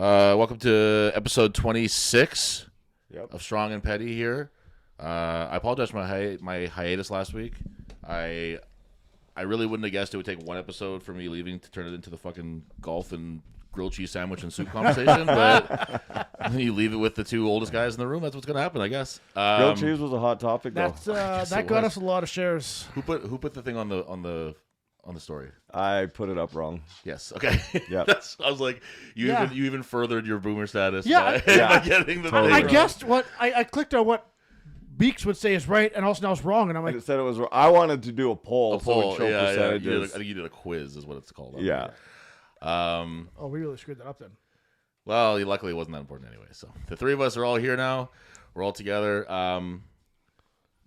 Welcome to episode 26 of Strong and Petty here. I apologize for my hiatus last week. I really wouldn't have guessed it would take one episode for me leaving to turn it into the fucking golf and grilled cheese sandwich and soup conversation, but you leave it with the two oldest guys in the room. That's what's going to happen, I guess. Grilled cheese was a hot topic, though. That got us a lot of shares. Who put the thing on the story? I put it up wrong. Yes. Okay. Yeah. I was like, you even furthered your boomer status Yeah. by getting the Totally thing I wrong. guessed what I clicked on what Beaks would say is right, and also now it's wrong, and I'm And like, it said it was wrong. I wanted to do a poll, so it would show Yeah. percentages. I think you did a quiz, is what it's called. Yeah. Oh, we really screwed that up then. Well, luckily it wasn't that important anyway. So the three of us are all here now. We're all together.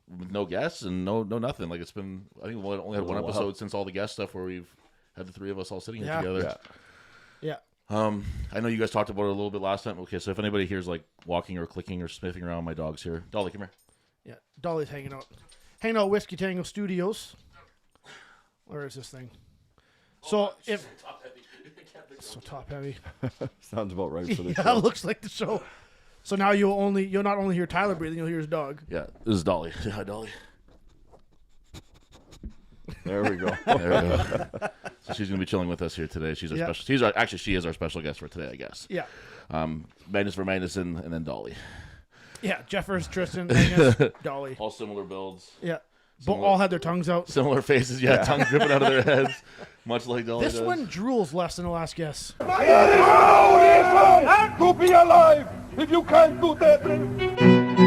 With no guests and no nothing. Like, it's been, I think we only had one episode since all the guest stuff where we've had the three of us all sitting here together. Yeah. I know you guys talked about it a little bit last time. Okay, so if anybody hears like walking or clicking or sniffing around, my dog's here. Dolly, come here. Yeah. Dolly's hanging out at Whiskey Tango Studios. Where is this thing? So if so top heavy. Sounds about right for this Yeah, show. it looks like the show. So now you'll not only hear Tyler breathing, you'll hear his dog. Yeah, this is Dolly. Hi, Dolly. There we go. There we go. So she's gonna be chilling with us here today. She's our Yeah. special. She is our special guest for today, I guess. Yeah. Magnus for Magnus and then Dolly. Yeah. Jeffers, Tristan, Angus, Dolly. All similar builds. Yeah. But all had their tongues out. Similar faces, tongues dripping out of their heads, much like Dolly This does. one drools less than the last guess. It is and to be alive if you can't do that.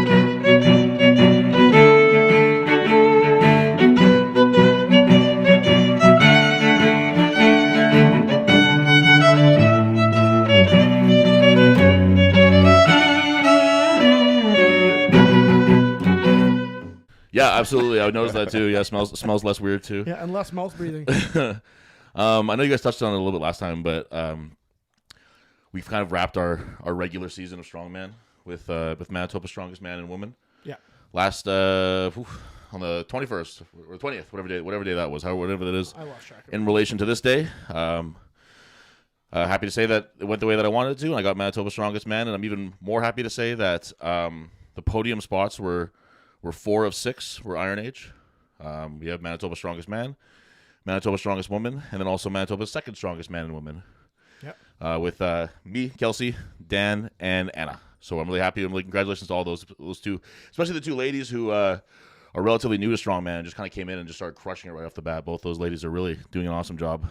Yeah, absolutely. I would notice that too. Yeah, smells less weird too. Yeah, and less mouth breathing. I know you guys touched on it a little bit last time, but we've kind of wrapped our regular season of Strongman with Manitoba Strongest Man and Woman. Yeah. Last on the 21st or 20th, whatever day that was, whatever that is. I lost track of it. In relation to this day, happy to say that it went the way that I wanted it to, and I got Manitoba Strongest Man, and I'm even more happy to say that the podium spots were 4 of 6 were Iron Age. We have Manitoba Strongest Man, Manitoba Strongest Woman, and then also Manitoba's second strongest man and woman. Yep. With me, Kelsey, Dan, and Anna. So I'm really happy. Congratulations to all those two, especially the two ladies who are relatively new to Strongman and just kind of came in and just started crushing it right off the bat. Both those ladies are really doing an awesome job,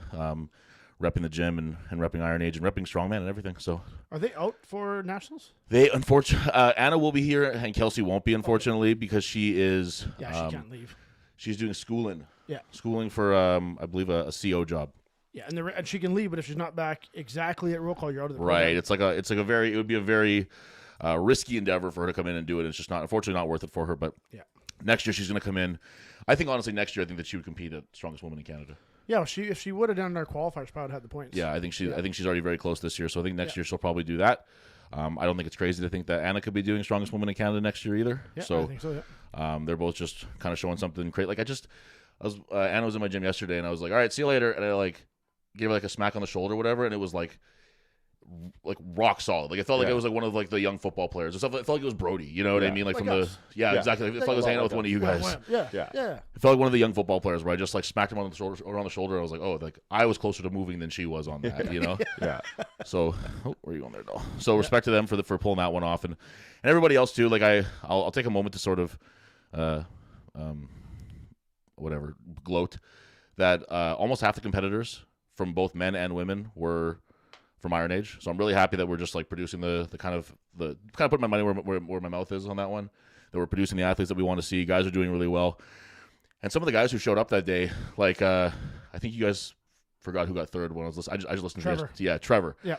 repping the gym and repping Iron Age and repping Strongman and everything. So Are they out for nationals? they unfortunately Anna will be here and Kelsey won't be, unfortunately, because she is Yeah, she can't leave. she's doing schooling. Yeah. Schooling for I believe a CO job. Yeah, and she can leave, but if she's not back exactly at roll call, you're out of the Right. program. It would be a very risky endeavor for her to come in and do it. It's just unfortunately not worth it for her. But Yeah. next year she's going to come in. I think honestly next year I think that she would compete at Strongest Woman in Canada. Yeah, if she would have done our qualifiers, probably had the points. Yeah, I think she's already very close this year. So I think next year she'll probably do that. I don't think it's crazy to think that Anna could be doing Strongest Woman in Canada next year either. Yeah, So I think so. Yeah. they're both just kind of showing something great. Like Anna was in my gym yesterday and I was like, all right, see you later. And I gave her a smack on the shoulder or whatever, and it was like rock solid. Like, it felt like it was one of the young football players or something. It felt like it was Brody, you know what I mean? Like from us. exactly. It felt like I was hanging out with one of you guys. Yeah. Yeah. Yeah. It felt like one of the young football players where I just smacked him on the shoulder. And I was like, oh, I was closer to moving than she was on that, you know? Yeah. So, where are you going there, doll? So, respect to them for pulling that one off, and everybody else too. Like, I'll take a moment to sort of, gloat that almost half the competitors from both men and women were from Iron Age. So I'm really happy that we're just producing the kind of putting my money where my mouth is on that one. That we're producing the athletes that we want to see. Guys are doing really well, and some of the guys who showed up that day, I think you guys forgot who got third when I was listening. I just listened Trevor. to Trevor. Yeah.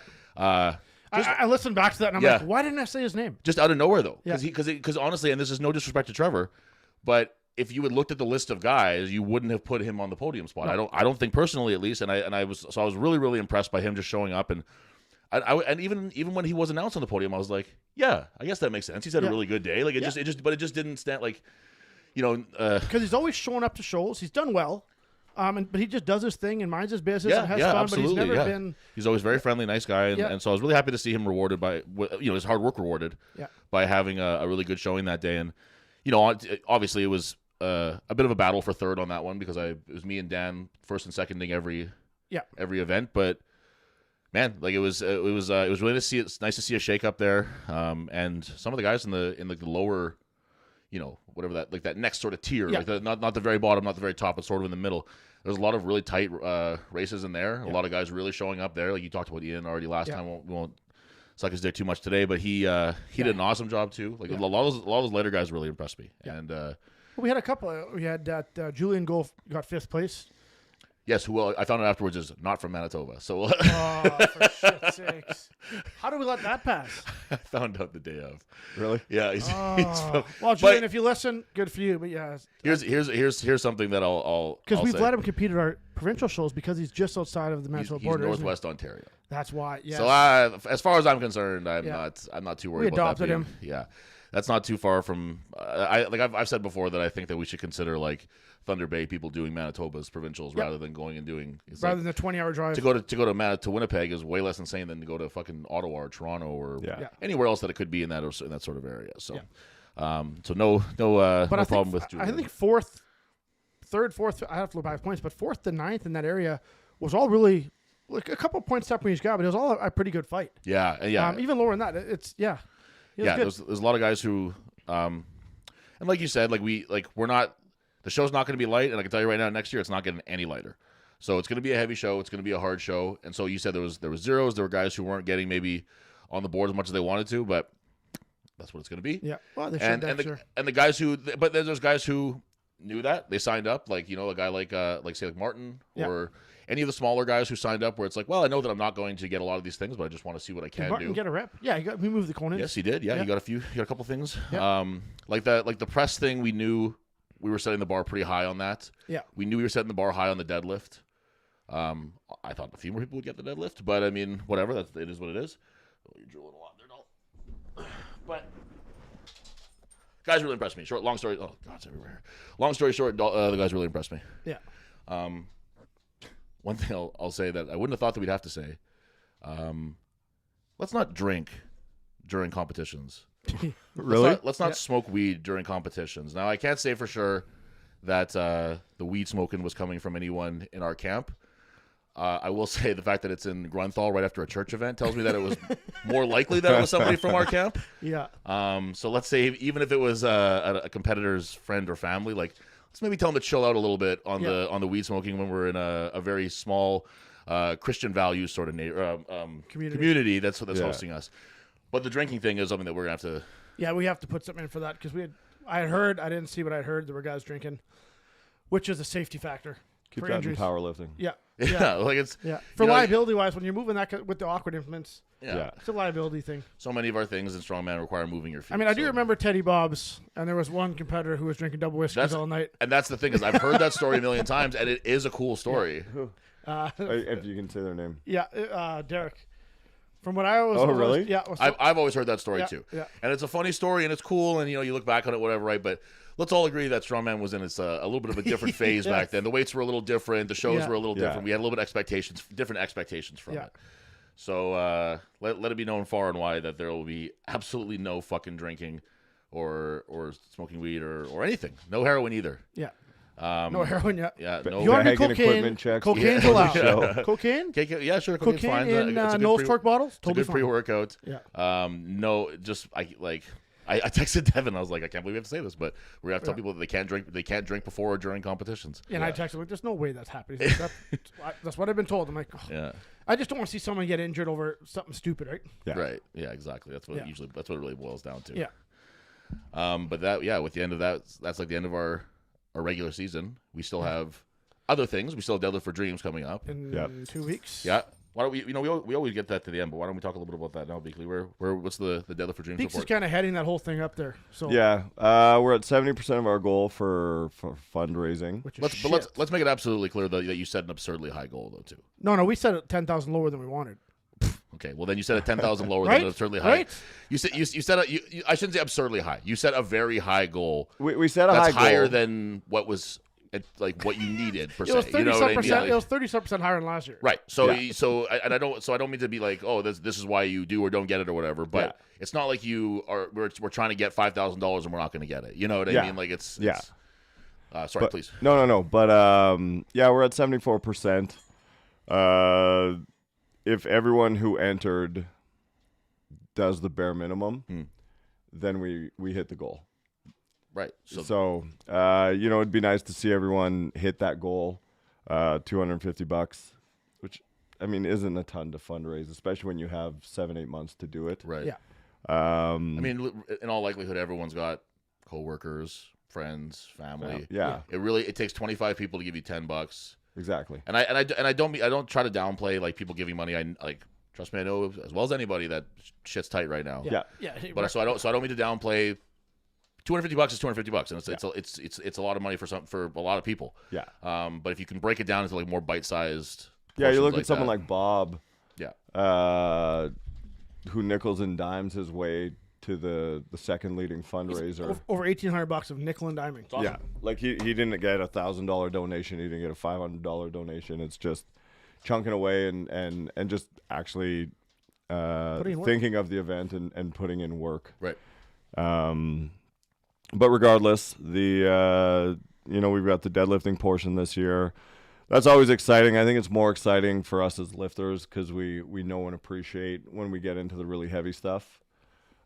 Just- I listened back to that and I'm like, why didn't I say his name? Just out of nowhere though, Yeah. because honestly, and this is no disrespect to Trevor, but if you had looked at the list of guys, you wouldn't have put him on the podium spot. No. I don't think personally, at least, and I was really really impressed by him just showing up, and and even when he was announced on the podium, I was like, yeah, I guess that makes sense. He's had a really good day. Like it just didn't stand like, because he's always showing up to shows. He's done well. But he just does his thing and minds his business and has yeah, fun. absolutely, But he's never been. He's always very friendly, nice guy, and, Yeah. and so I was really happy to see him rewarded by his hard work rewarded by having a really good showing that day. And obviously it was a bit of a battle for third on that one because it was me and Dan first and seconding every event. But man, like it was really nice to see. It's nice to see a shake up there, and some of the guys in the lower, whatever that next sort of tier, like not the very bottom, not the very top, but sort of in the middle. There's a lot of really tight races in there. A lot of guys really showing up there. Like you talked about Ian already last time. We won't suck his dick too much today, but he did an awesome job too. Like a lot of those later guys really impressed me. And we had a couple. We had that Julian got 5th place. Yes, who I found out afterwards is not from Manitoba. So Oh, for shit's sakes! How do we let that pass? I found out the day of. Really? Yeah. Well, Julian, if you listen, good for you. But yeah, here's something that I'll because we've say. let him compete at our provincial shows because he's just outside of the Manitoba He's border. isn't he? Northwest Ontario. That's why. Yeah. So as far as I'm concerned, I'm not too worried We about that. adopted him. Yeah, that's not too far from. I've said before that I think that we should consider like Thunder Bay people doing Manitoba's provincials rather than going and doing rather than a 20-hour drive to go to Winnipeg is way less insane than to go to fucking Ottawa or Toronto or anywhere else that it could be in that sort of area. So, so no problem with Julian. I think third, fourth. I have to look back at points, but 4th to 9th in that area was all really like a couple points up from each guy, but it was all a pretty good fight. Yeah. Even lower than that, it's There's a lot of guys who, and like you said, we're not. The show's not going to be light, and I can tell you right now, next year it's not getting any lighter. So it's going to be a heavy show. It's going to be a hard show. And so you said there was zeros. There were guys who weren't getting maybe on the board as much as they wanted to, but that's what it's going to be. Yeah. Well, they and the guys who, but there's guys who knew that they signed up, like a guy like Martin or any of the smaller guys who signed up, where it's like, well, I know that I'm not going to get a lot of these things, but I just want to see what I can Did Martin do. Get a rep? Yeah, we moved the corners. Yes, he did. Yeah, he got a couple things. Yeah. Like the press thing, we knew. We were setting the bar pretty high on that. Yeah. We knew we were setting the bar high on the deadlift. I thought a few more people would get the deadlift, but I mean, whatever. It is what it is. Oh, you're drooling a lot there, no. But guys really impressed me. Long story. Oh, God, it's everywhere. Long story short, the guys really impressed me. Yeah. One thing I'll say that I wouldn't have thought that we'd have to say. Let's not drink during competitions. Really? Let's not smoke weed during competitions. Now, I can't say for sure that the weed smoking was coming from anyone in our camp. I will say the fact that it's in Grunthal right after a church event tells me that it was more likely that it was somebody from our camp. Yeah. So let's say even if it was a competitor's friend or family, like let's maybe tell them to chill out a little bit on the weed smoking when we're in a very small Christian values sort of community that's hosting us. But the drinking thing is something that we're gonna have to. Yeah, we have to put something in for that because I didn't see, but I heard there were guys drinking, which is a safety factor. Keep that in powerlifting. Yeah. Like it's for liability wise when you're moving that with the awkward implements. Yeah, it's a liability thing. So many of our things in strongman require moving your feet. I mean, I do remember Teddy Bob's, and there was one competitor who was drinking double whiskeys all night. And that's the thing is, I've heard that story a million times, and it is a cool story. If you can say their name. Yeah, Derek. From what I was. Oh, really? Yeah. I've always heard that story too. Yeah. And it's a funny story, and it's cool, and you look back on it, whatever, right? But let's all agree that strongman was in a little bit of a different phase back then. The weights were a little different. The shows were a little different. We had a little bit different expectations from it. So let it be known far and wide that there will be absolutely no fucking drinking or smoking weed or anything. No heroin either. Yeah. No heroin yet. Yeah. No. You want to do cocaine? Cocaine's allowed. Cocaine? Yeah, sure. Cocaine's cocaine fine. in Knowles Cork bottles? Totally it's a good pre-workout. Yeah. No, just I texted Devin. I was like, I can't believe we have to say this, but we're gonna have to tell people that they can't drink before or during competitions. And I texted like, there's no way that's happening. That's what I've been told. I'm like, I just don't want to see someone get injured over something stupid, right? Yeah. Right. Yeah. Exactly. That's what that's what it really boils down to. Yeah. But with the end of that's like the end of our regular season. We still have other things. We still have Deadlift for Dreams coming up in 2 weeks. Yeah. Why don't we? We always get that to the end, but why don't we talk a little bit about that now, Beakley? What's the Deadlift for Dreams Beaks report? is kind of heading that whole thing up there. So yeah, we're at 70% of our goal for fundraising. Let's make it absolutely clear that you set an absurdly high goal though too. No, we set it 10,000 lower than we wanted. Okay, well then you set a 10,000 lower than absurdly high. Right? You set I shouldn't say absurdly high. You set a very high goal. We set a high goal higher than what was at like what you needed per It was se. You know what I mean? It was 30% higher than last year. Right. So I don't mean to be like, oh, this is why you do or don't get it or whatever. But it's not like we're trying to get $5,000 and we're not going to get it. You know what I mean? Like it's sorry, but, please. No. But we're at 74%. If everyone who entered does the bare minimum, then we hit the goal. Right. So it'd be nice to see everyone hit that goal, $250, which I mean isn't a ton to fundraise, especially when you have 7-8 months to do it. Right. Yeah. I mean, in all likelihood, everyone's got coworkers, friends, family. Yeah. It takes 25 people to give you $10. Exactly. And I don't try to downplay like people giving money. Trust me, I know as well as anybody that shit's tight right now. Yeah. But so I don't mean to downplay. $250 is $250, and it's a lot of money for a lot of people. Yeah. But if you can break it down into like more bite-sized. Yeah, you look like at someone like Bob. Yeah. Who nickels and dimes his way to the second leading fundraiser. Over $1,800 of nickel and diming. Awesome. Yeah, like he didn't get $1,000 donation. He didn't get a $500 donation. It's just chunking away and just actually thinking of the event and putting in work. Right. But regardless, we've got the deadlifting portion this year. That's always exciting. I think it's more exciting for us as lifters because we know and appreciate when we get into the really heavy stuff.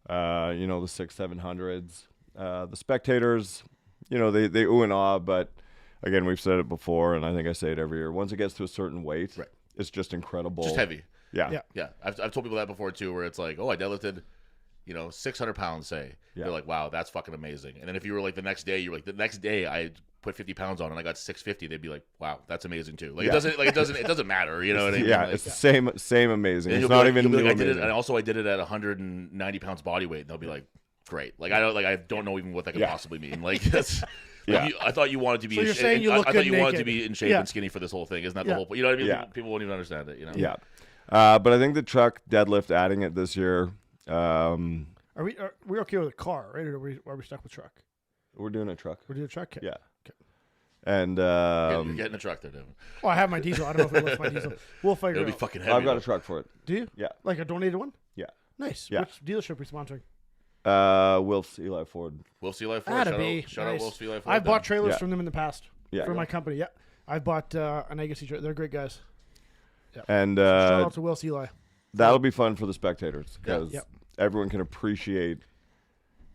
The 600-700s. The spectators, they ooh and ah, but again, we've said it before, and I think I say it every year. Once it gets to a certain weight, it's just incredible. Just heavy. Yeah. I've told people that before too, where it's like, oh, I deadlifted, 600 pounds, say. Yeah. They're like, wow, that's fucking amazing. And then if you were like the next day I put 50 pounds on and I got 650, they'd be like, wow, that's amazing too. Like it doesn't matter. You know what I mean? Yeah, like, it's the same amazing. It's not even like, new I did it, amazing. and also I did it at 190 pounds body weight, and they'll be like, great. Like I don't know even what that could possibly mean. Like that's. I thought you wanted to be. So you're saying you look I good thought you wanted naked. to be in shape and skinny for this whole thing. Isn't that the whole point? You know what I mean? Yeah. People won't even understand it. Yeah. But I think the truck deadlift adding it this year. Are we okay with a car, right? Or are we stuck with truck? We're doing a truck. We're doing a truck. Yeah. Okay. And You're getting a truck there, Devin. Oh, I have my diesel. I don't know if it was my diesel. We'll figure It'll it be out. fucking heavy. I've got a truck for it. Do you? Yeah. Like a donated one? Yeah. Nice. Yeah. Which dealership are we sponsoring? Wilf's Eli Ford. Wilf's Eli Ford. Shout out Wilf's Eli Ford. I've bought trailers from them in the past. Yeah. For my company. Yeah. I've bought an Agassi trailer. They're great guys. Yeah. And Shout out to Wilf's Eli. that'll be fun for the spectators because Yep. everyone can appreciate.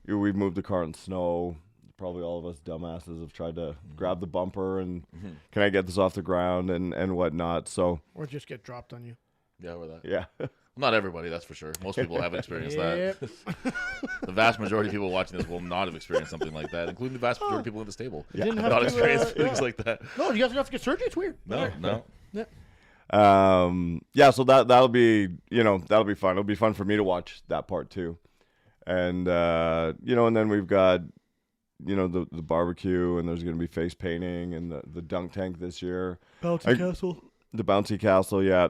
We've moved the car in snow. Probably all of us dumbasses have tried to grab the bumper and can I get this off the ground and whatnot. So Or just get dropped on you. Yeah, or that. yeah. Not everybody, that's for sure. Most people haven't experienced that. Yep. The vast majority of people watching this will not have experienced something like that, including the vast majority of people at this table. Didn't Have have not to, experienced things like that. No, you guys have to get surgery. It's weird. No. Yeah. So that'll be fun. It'll be fun for me to watch that part too. And and then we've got the barbecue, and there's going to be face painting and the dunk tank this year. Bouncy Castle. The bouncy castle, yeah.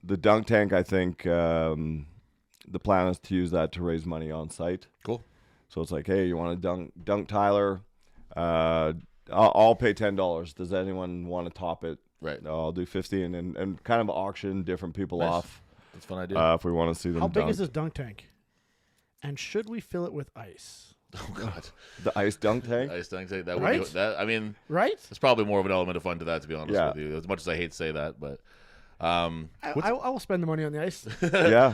The dunk tank, I think the plan is to use that to raise money on site. Cool. So it's like, hey, you want to dunk Tyler? I'll pay $10. Does anyone want to top it? Right. I'll do 50 and kind of auction different people Nice. off That's a fun idea. if we want to see them How big dunk. is this dunk tank? And should we fill it with ice? Oh God. The ice dunk tank? I just think that would Right? be that. I mean, Right? there's probably more of an element of fun to that, to be honest Yeah. with you. As much as I hate to say that, but I will spend the money on the ice. Yeah.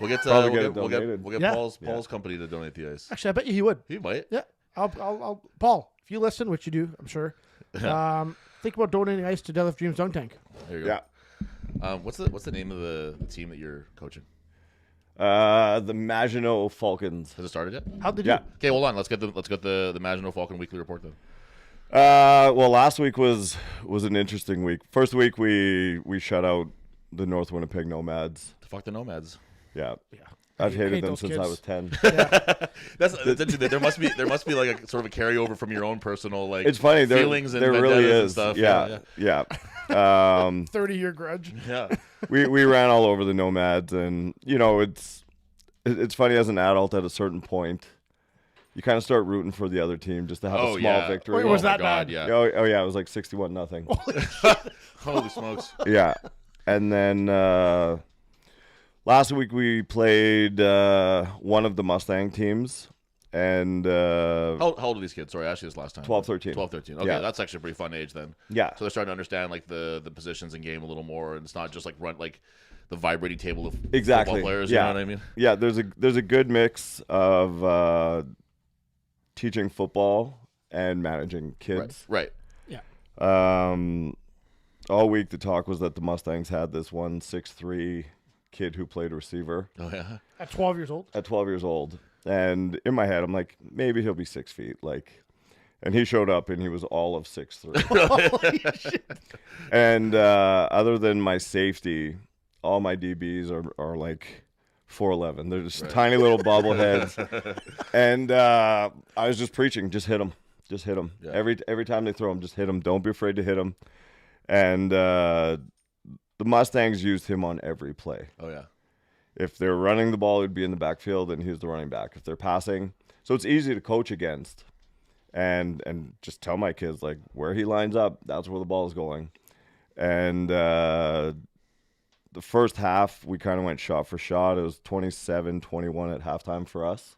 we'll get Probably get it we'll donated. get Yeah. Paul's company to donate the ice. Actually, I bet you he would. He might. Yeah. I'll Paul, if you listen, which you do, I'm sure. Think about donating ice to Deadlift Dreams Dunk Tank. There you go. Yeah. What's the name of the team that you're coaching? The Maginot Falcons. Has it started yet? How did Yeah. you? Okay, hold on. Let's get the Maginot Falcon weekly report then. Well, last week was an interesting week. First week we shut out the North Winnipeg Nomads. Fuck the Nomads. Yeah. Yeah. I've I hated hate them those since kids. I was 10. That's interesting. There must be like a sort of a carryover from your own personal like It's funny. feelings and there really vendettas and is. stuff. Yeah. 30-year grudge. Yeah. We ran all over the Nomads, and it's funny as an adult at a certain point. you kind of start rooting for the other team just to have a small yeah. victory. Wait, was my that God, bad? yeah. Oh yeah, it was like 61-0. Holy smokes. Yeah, and then last week we played one of the Mustang teams, and How old are these kids? Sorry, I asked you this last time. 12, 13. 12, 13. Okay, Yeah. that's actually a pretty fun age then. Yeah. So they're starting to understand like the positions in game a little more, and it's not just like the vibrating table of Exactly. football players. Yeah. You know what I mean? Yeah, there's a good mix of teaching football and managing kids. Right. All week the talk was that the Mustangs had this 6'3" kid who played receiver Oh yeah. At 12 years old. at 12 years old. And in my head, I'm like, maybe he'll be 6 feet. And he showed up and he was all of 6'3". Holy shit. And other than my safety, all my DBs are like 4'11". They're just tiny little bobbleheads. And I was just preaching, just hit them. Just hit them. Yeah. Every time they throw him, just hit them. Don't be afraid to hit them. And the Mustangs used him on every play. Oh yeah. If they're running the ball, he'd be in the backfield, and he's the running back. If they're passing, so it's easy to coach against, and just tell my kids like where he lines up, that's where the ball is going. And the first half, we kind of went shot for shot. It was 27-21 at halftime for us,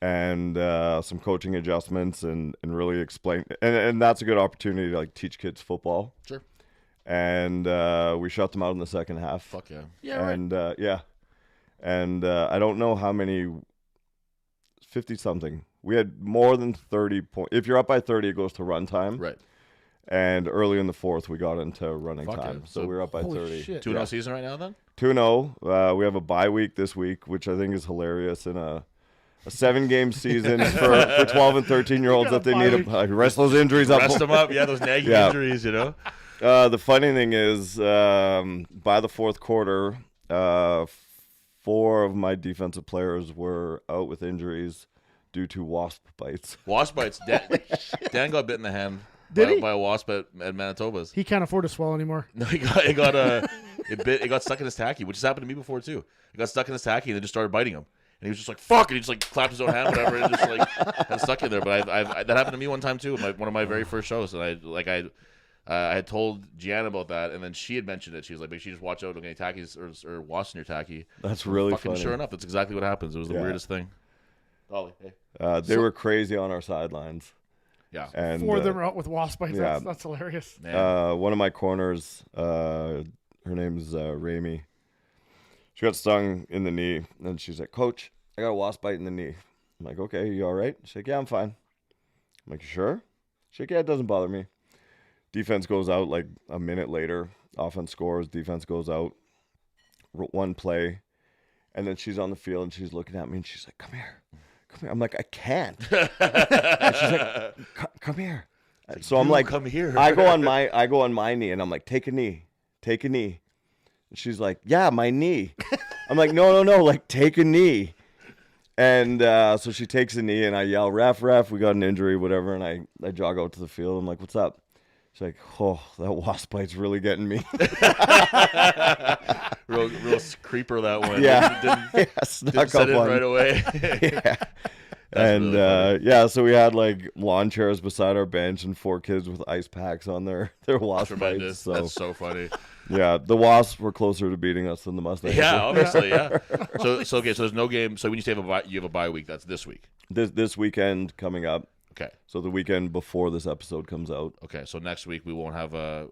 and some coaching adjustments and really explain. And that's a good opportunity to like teach kids football. Sure. And we shut them out in the second half. Fuck yeah. Yeah, right. And and I don't know how many, 50-something. We had more than 30 points. If you're up by 30, it goes to run time. Right. And early in the fourth, we got into running Fuck time. yeah. So we were up by Holy 30. shit. 2-0 season right now then? 2-0. We have a bye week this week, which I think is hilarious in a 7-game season for 12 and 13-year-olds that they need to rest those injuries up. Rest them up. Yeah, those nagging Yeah. injuries, you know? The funny thing is, by the fourth quarter, 4 of my defensive players were out with injuries due to wasp bites. Wasp bites. Dan got bit in the hand Did he? by a wasp at Manitoba's. He can't afford to swell anymore. No, it got stuck in his tacky, which has happened to me before too. It got stuck in his tacky and it just started biting him. And he was just like, fuck, and he just like clapped his own hand, whatever, and just like got stuck in there. But that happened to me one time too, one of my very first shows. And I had told Gianna about that, and then she had mentioned it. She was like, make sure you just watch out on any tackies or wasps in your tacky. That's really Fucking funny. Sure enough, that's exactly what happens. It was the Yeah. weirdest thing. Ollie, hey. They were crazy on our sidelines. Yeah. And 4 of them are out with wasp bites. yeah. That's hilarious. Man. one of my corners, her name's Rami. She got stung in the knee, and she's like, Coach, I got a wasp bite in the knee. I'm like, okay, you all right? She's like, yeah, I'm fine. I'm like, you sure? She's like, yeah, it doesn't bother me. Defense goes out like a minute later. Offense scores. Defense goes out. One play. And then she's on the field, and she's looking at me, and she's like, come here. Come here. I'm like, I can't. And she's like, come here. So I'm like, come here. I go on my knee, and I'm like, take a knee. Take a knee. And she's like, yeah, my knee. I'm like, no, like, take a knee. And so she takes a knee, and I yell, ref, we got an injury, whatever. And I jog out to the field. I'm like, what's up? She's like, oh, that wasp bite's really getting me. real creeper that one. Yeah. Didn't Snuck set up in on right away. Yeah. That's And really yeah, so we had like lawn chairs beside our bench and 4 kids with ice packs on their wasp Tremendous. bites. So That's so funny. yeah, the wasps were closer to beating us than the Mustangs. Yeah, obviously, yeah. So okay, so there's no game. So when you say you have a bye week, that's this week. This weekend coming up. Okay. So the weekend before this episode comes out. Okay, so next week we won't have the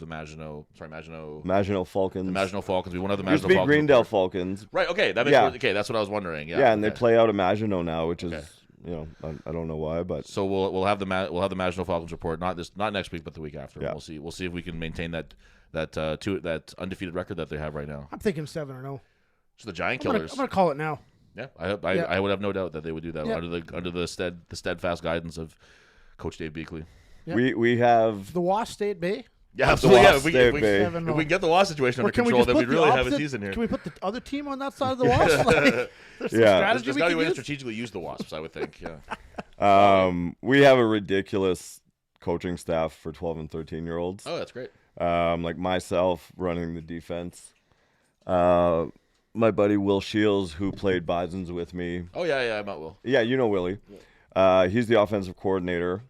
Maginot Falcons. The Maginot Falcons. We won't have the It used Maginot to be Falcons. Greendale Falcons. Right. Okay. That makes Yeah. okay. That's what I was wondering. Yeah. Yeah, and they okay. play out of Maginot now, which is Okay. I don't know why, but So we'll have the Maginot Falcons report not next week but the week after. Yeah. We'll see if we can maintain that undefeated record that they have right now. I'm thinking 7-0. So the Giant I'm Killers. gonna call it now. Yeah, I would have no doubt that they would do that Yeah. under the steadfast guidance of Coach Dave Beakley. Yeah. we have The Wasp stay at bay. Yeah, absolutely. Yeah, if we, Wasps if, we, stay if we can get the Wasp situation under Can we control, just then put we'd the really have a opposite- season here. Can we put the other team on that side of the Wasp? Like, there's some Yeah. strategy There's we got to be can a way to use? strategically use the Wasps, I would think. Yeah. we have a ridiculous coaching staff for 12 and 13-year-olds. Oh, that's great. Like myself running the defense. my buddy Will Shields, who played Bisons with me. Oh yeah, I met Will. Yeah, you know Willie. He's the offensive coordinator.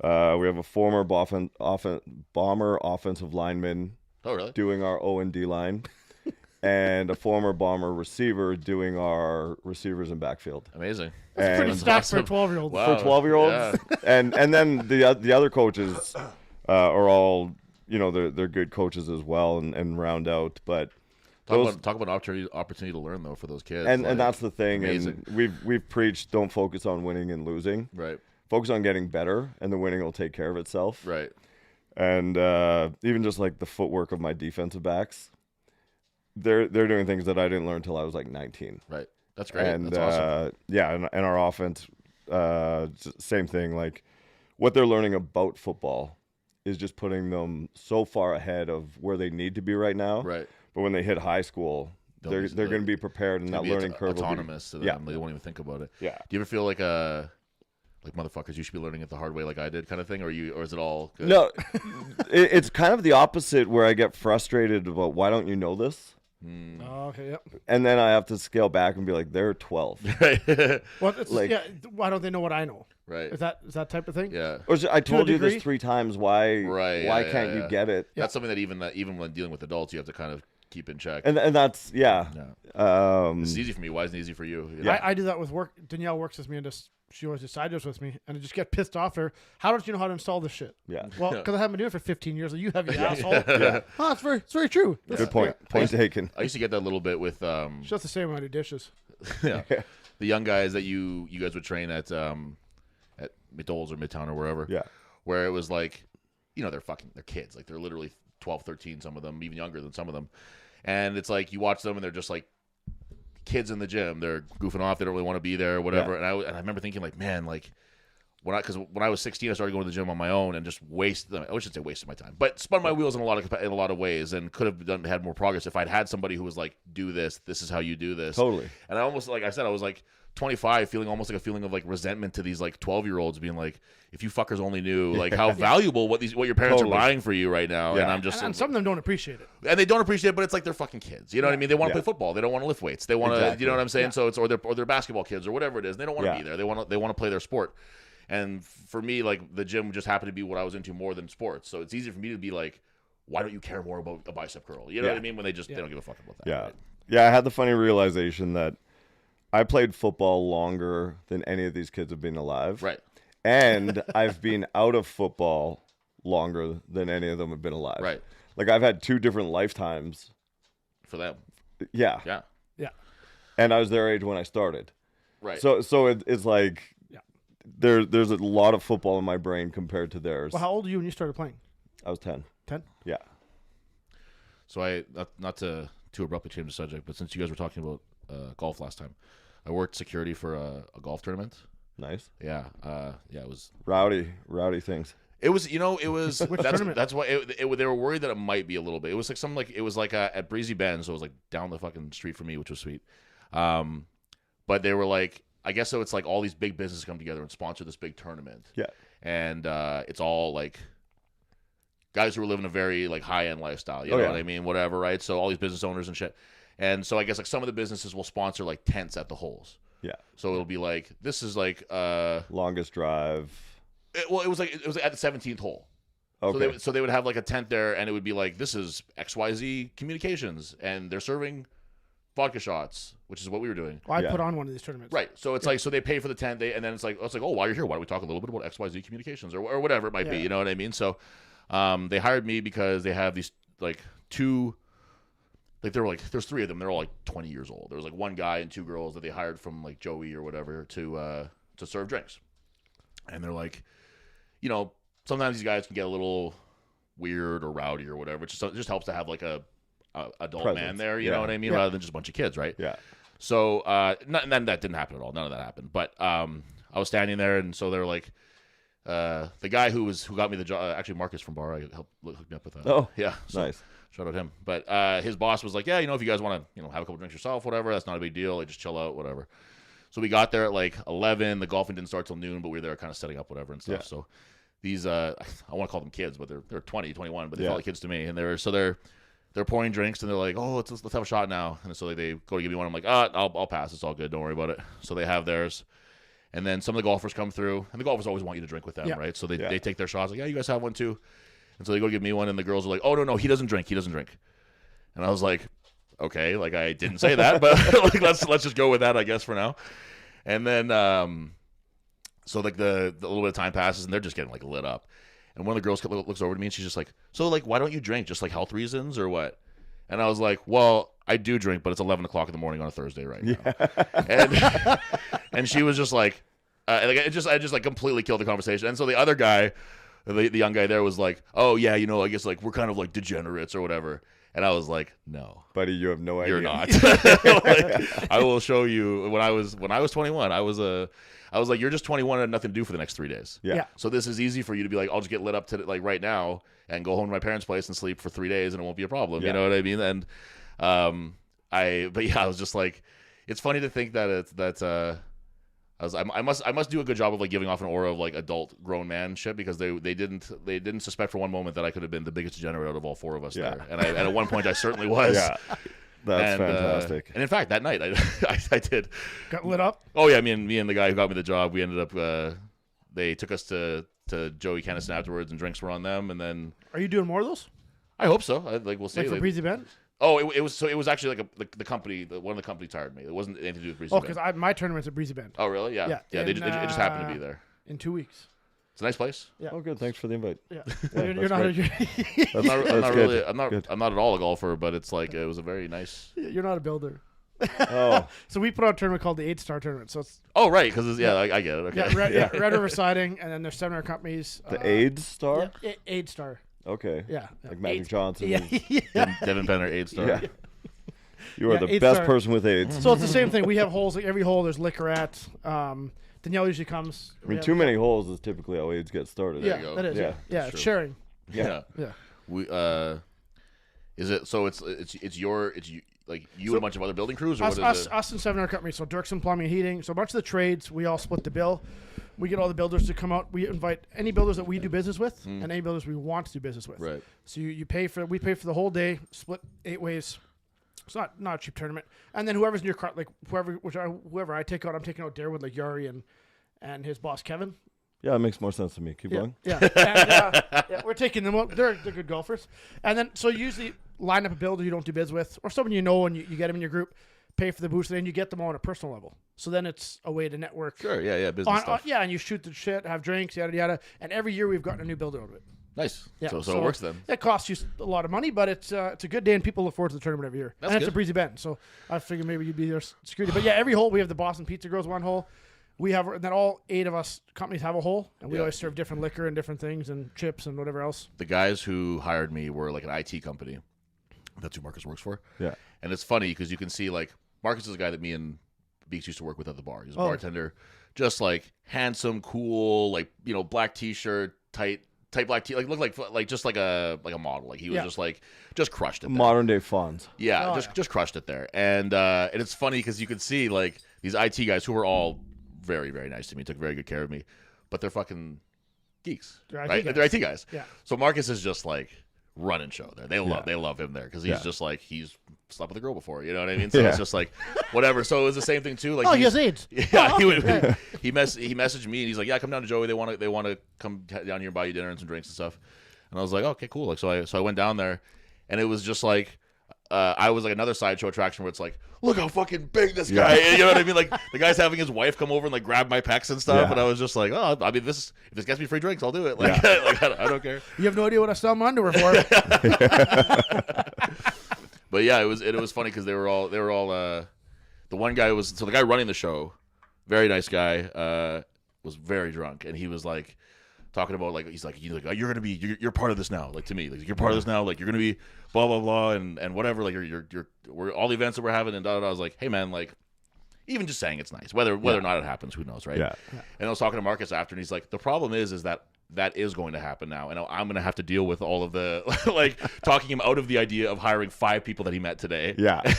We have a former bomber offensive lineman Oh really? doing our O&D line, and a former bomber receiver doing our receivers and backfield. Amazing. That's pretty And stacked for a 12-year-old. Wow. for 12-year-olds, Yeah. and then the other coaches are all, you know, they're good coaches as well and round out, but. Talk about opportunity to learn though for those kids. And like, that's the thing. amazing. And we've preached, don't focus on winning and losing. Right. Focus on getting better, and the winning will take care of itself. Right. And even just like the footwork of my defensive backs, they're doing things that I didn't learn until I was like 19. Right. That's great. And That's awesome. yeah, and our offense, same thing. Like what they're learning about football is just putting them so far ahead of where they need to be right now. Right. But when they hit high school, they're going to be prepared, and that learning curve will be autonomous to them. Yeah. They won't even think about it. Yeah. Do you ever feel like motherfuckers, you should be learning it the hard way like I did kind of thing, or is it all good? No, it's kind of the opposite where I get frustrated about why don't you know this? Oh, okay, yep. And then I have to scale back and be like, they're 12. Right. Well, it's, Like- yeah. Why don't they know what I know? Right. Is that type of thing? Yeah. Or I told you degree? this 3 times. Why Right, why yeah, can't yeah, you yeah. get it? That's something that even when dealing with adults, you have to kind of keep in check. And that's Yeah. Um, It's easy for me. Why isn't it easy for you? You know? I do that with work. Danielle works with me and she always decides with me, and I just get pissed off her. How don't you know how to install this shit? yeah. Well, because I haven't been doing it for 15 years. You have, you asshole. Oh, it's very true. Good point. Point taken. I used to get that a little bit with It's just the same when I do dishes. yeah, the young guys that you guys would train at McDowell's or Midtown or wherever. Yeah. Where it was like, you know, they're kids. Like they're literally 12, 13, some of them, even younger than some of them. And it's like you watch them and they're just like kids in the gym. They're goofing off. They don't really want to be there or whatever. Yeah. And I remember thinking like, man, like because when I was 16, I started going to the gym on my own and just I shouldn't say wasted my time, but spun my wheels in a lot of ways and could have had more progress if I'd had somebody who was like, do this. This is how you do this. Totally. And I almost, like I said, I was like 25, feeling almost like a feeling of like resentment to these like 12-year-olds being like, if you fuckers only knew like how valuable what your parents Totally. are buying for you right now. Yeah. And I'm just And some of them don't appreciate it. and they don't appreciate it, but it's like they're fucking kids. You know what I mean? They want to Yeah. play football. They don't want to lift weights. They want to, Exactly. you know what I'm saying? Yeah. So it's or they're basketball kids or whatever it is. And they don't want to Yeah. be there. They want to play their sport. And for me, like the gym just happened to be what I was into more than sports. So it's easy for me to be like, why don't you care more about a bicep curl? You know Yeah. what I mean? When they don't give a fuck about that. Yeah. right? Yeah, I had the funny realization that I played football longer than any of these kids have been alive. Right. And I've been out of football longer than any of them have been alive. Right. Like I've had 2 different lifetimes. For them. Yeah. Yeah. Yeah. And I was their age when I started. Right. So it's like Yeah. there's a lot of football in my brain compared to theirs. Well, how old are you when you started playing? I was 10. 10? Yeah. So I not to too abruptly change the subject, but since you guys were talking about golf last time, I worked security for a golf tournament. Nice. Yeah, it was. Rowdy things. It was, it was. tournament? That's why they were worried that it might be a little bit. It was like something like it was like at Breezy Bend, so it was like down the fucking street from me, which was sweet. But they were like, I guess so. It's like all these big businesses come together and sponsor this big tournament. Yeah. And it's all like guys who are living a very like high end lifestyle. You know yeah. what I mean? Whatever, right? So all these business owners and shit. And so I guess like some of the businesses will sponsor like tents at the holes. Yeah. So it'll be like this is like Longest drive. it was at the 17th hole. Okay. So they would have like a tent there, and it would be like this is XYZ Communications, and they're serving vodka shots, which is what we were doing. Well, I Yeah. put on one of these tournaments. Right. So it's like so they pay for the tent, and then it's like oh, while you're here, why don't we talk a little bit about XYZ Communications or whatever it might be, Yeah. you know what I mean? So they hired me because they have these like 2. Like there were like there's 3 of them. They're all like 20 years old. There was like 1 guy and 2 girls that they hired from like Joey or whatever to serve drinks. And they're like, sometimes these guys can get a little weird or rowdy or whatever. It just helps to have like a adult man Presence. there. You Yeah. know what I mean? Yeah. Rather than just a bunch of kids, right? Yeah. So and then that didn't happen at all. None of that happened. But I was standing there, and so they were like, the guy who got me the job, actually Marcus from Bar, helped hook me up with that. Oh, yeah, so, nice. Shout out him. But his boss was like, yeah, if you guys want to, have a couple drinks yourself, whatever, that's not a big deal. Like, just chill out, whatever. So we got there at like 11. The golfing didn't start till noon, but we were there kind of setting up whatever and stuff. Yeah. So these, I want to call them kids, but they're 20, 21, but they Yeah. felt like kids to me. And they're pouring drinks, and they're like, oh, let's have a shot now. And so they go to give me one. I'm like, I'll pass. It's all good. Don't worry about it. So they have theirs. And then some of the golfers come through, and the golfers always want you to drink with them, right? So they take their shots. Like, yeah, you guys have one too. And so they go to give me one, and the girls are like, oh, no, he doesn't drink. He doesn't drink. And I was like, okay, like I didn't say that, but like let's just go with that, I guess, for now. And then so like the little bit of time passes, and they're just getting like lit up. And one of the girls looks over to me, and she's just like, so like why don't you drink? Just like health reasons or what? And I was like, well, I do drink, but it's 11 o'clock in the morning on a Thursday right now. And she was just like, I just like completely killed the conversation. And so the other guy, the young guy there was like, oh yeah, I guess like we're kind of like degenerates or whatever. And I was like, no, buddy, you have no idea. You're not. Like, I will show you. When I was 21, I was like, you're just 21 and had nothing to do for the next 3 days. Yeah. So this is easy for you to be like, I'll just get lit up to like right now and go home to my parents' place and sleep for 3 days, and it won't be a problem. You know what I mean? And I was just like, it's funny to think that I must do a good job of like giving off an aura of like adult grown man shit, because they didn't suspect for one moment that I could have been the biggest degenerate out of all four of us there. And at one point I certainly was. Yeah. That's fantastic. And in fact, that night I did. Got lit up? Oh yeah, me and the guy who got me the job, we ended up they took us to Joey Kennison afterwards, and drinks were on them, and then Are you doing more of those? I hope so. We'll see. Like for Breezy Bend? Oh, it was actually like the company, one of the companies hired me. It wasn't anything to do with Breezy Oh, Bend. because my tournament's at Breezy Bend Oh, really? Yeah. Yeah, It just happened to be there. in 2 weeks. It's a nice place. Yeah. Oh, good. Thanks for the invite. Yeah. Yeah, you're not. I'm not That's really. good. I'm not at all a golfer, but it's like it was a very nice. You're not a builder. Oh, So we put on a tournament called the 8-Star Tournament. So it's Oh, right, because I get it. Okay. Red River Siding, and then there's 7 other companies. the AIDS star? Yeah, 8-Star. Okay. Yeah. Like Magic Johnson. Yeah. Devin Penner, 8-star. Yeah. You are Yeah, the 8 best star. person with AIDS. So it's the same thing. We have holes. Like every hole, there's liquor at. Danielle usually comes. I mean, too many holes is typically how AIDS gets started. Yeah, you go. that is. Yeah. Yeah, Sure. it's sharing. Yeah. Yeah. We is it so? It's you like you and a bunch of other building crews, or what is it? Us and 7 other companies. So Dirksen Plumbing and Heating. So a bunch of the trades, we all split the bill. We get all the builders to come out. We invite any builders that we do business with, and any builders we want to do business with. Right. So we pay for the whole day, split 8 ways. It's not a cheap tournament. And then whoever's in your car, like whoever I take out, I'm taking out Darwood, like Yari and his boss Kevin. Yeah, it makes more sense to me. Keep going. Yeah. And, we're taking them out. They're good golfers. And then so you usually line up a builder you don't do bids with, or someone you know, and you get them in your group, pay for the boost, and then you get them all on a personal level. So then it's a way to network. Sure. Yeah. Business stuff. And you shoot the shit, have drinks, yada yada. And every year we've gotten a new builder out of it. Nice. Yeah, So it works then. It costs you a lot of money, but it's a good day, and people look forward to the tournament every year. That's and it's good. a Breezy Bend, so I figured maybe you'd be there security. But yeah, every hole we have the Boston Pizza Girls one hole. We have, and then all 8 of us companies have a hole, and we always serve different liquor and different things and chips and whatever else. The guys who hired me were like an IT company. That's who Marcus works for. Yeah. And it's funny because you can see like Marcus is a guy that me and Beeks used to work with at the bar. He's a bartender, just like handsome, cool, like black T-shirt, tight black tee, like looked like just like a model. Like he was just crushed it. There. Modern day Fonz. Yeah, just crushed it there. And it's funny because you could see like these IT guys who were all very, very nice to me, took very good care of me, but they're fucking geeks, right? They're IT guys. Yeah. So Marcus is just like running show there. They love him there because he's just like he's slept with a girl before. You know what I mean? So it's just like whatever. So it was the same thing too. Like he has AIDS. Yeah, he messaged me and he's like, yeah, come down to Joey. They want to come down here and buy you dinner and some drinks and stuff. And I was like, okay, cool. Like so I went down there, and it was just like. I was like another sideshow attraction where it's like, look how fucking big this guy is. You know what I mean? Like the guy's having his wife come over and like grab my pecs and stuff, and I was just like, oh, I mean, if this gets me free drinks, I'll do it. Like, I don't care. You have no idea what I sell my underwear for. But yeah, it was funny because they were all the one guy was the guy running the show, very nice guy, was very drunk, and he was like. Talking about he's like you're part of this now, like to me, like you're part of this now, like you're gonna be blah blah blah and whatever, like we're all the events that we're having and da da da. I was like, hey man, like even just saying it's nice, whether or not it happens, who knows, right? Yeah. And I was talking to Marcus after, and he's like, the problem is that is going to happen now, and I'm going to have to deal with all of the like talking him out of the idea of hiring 5 people that he met today,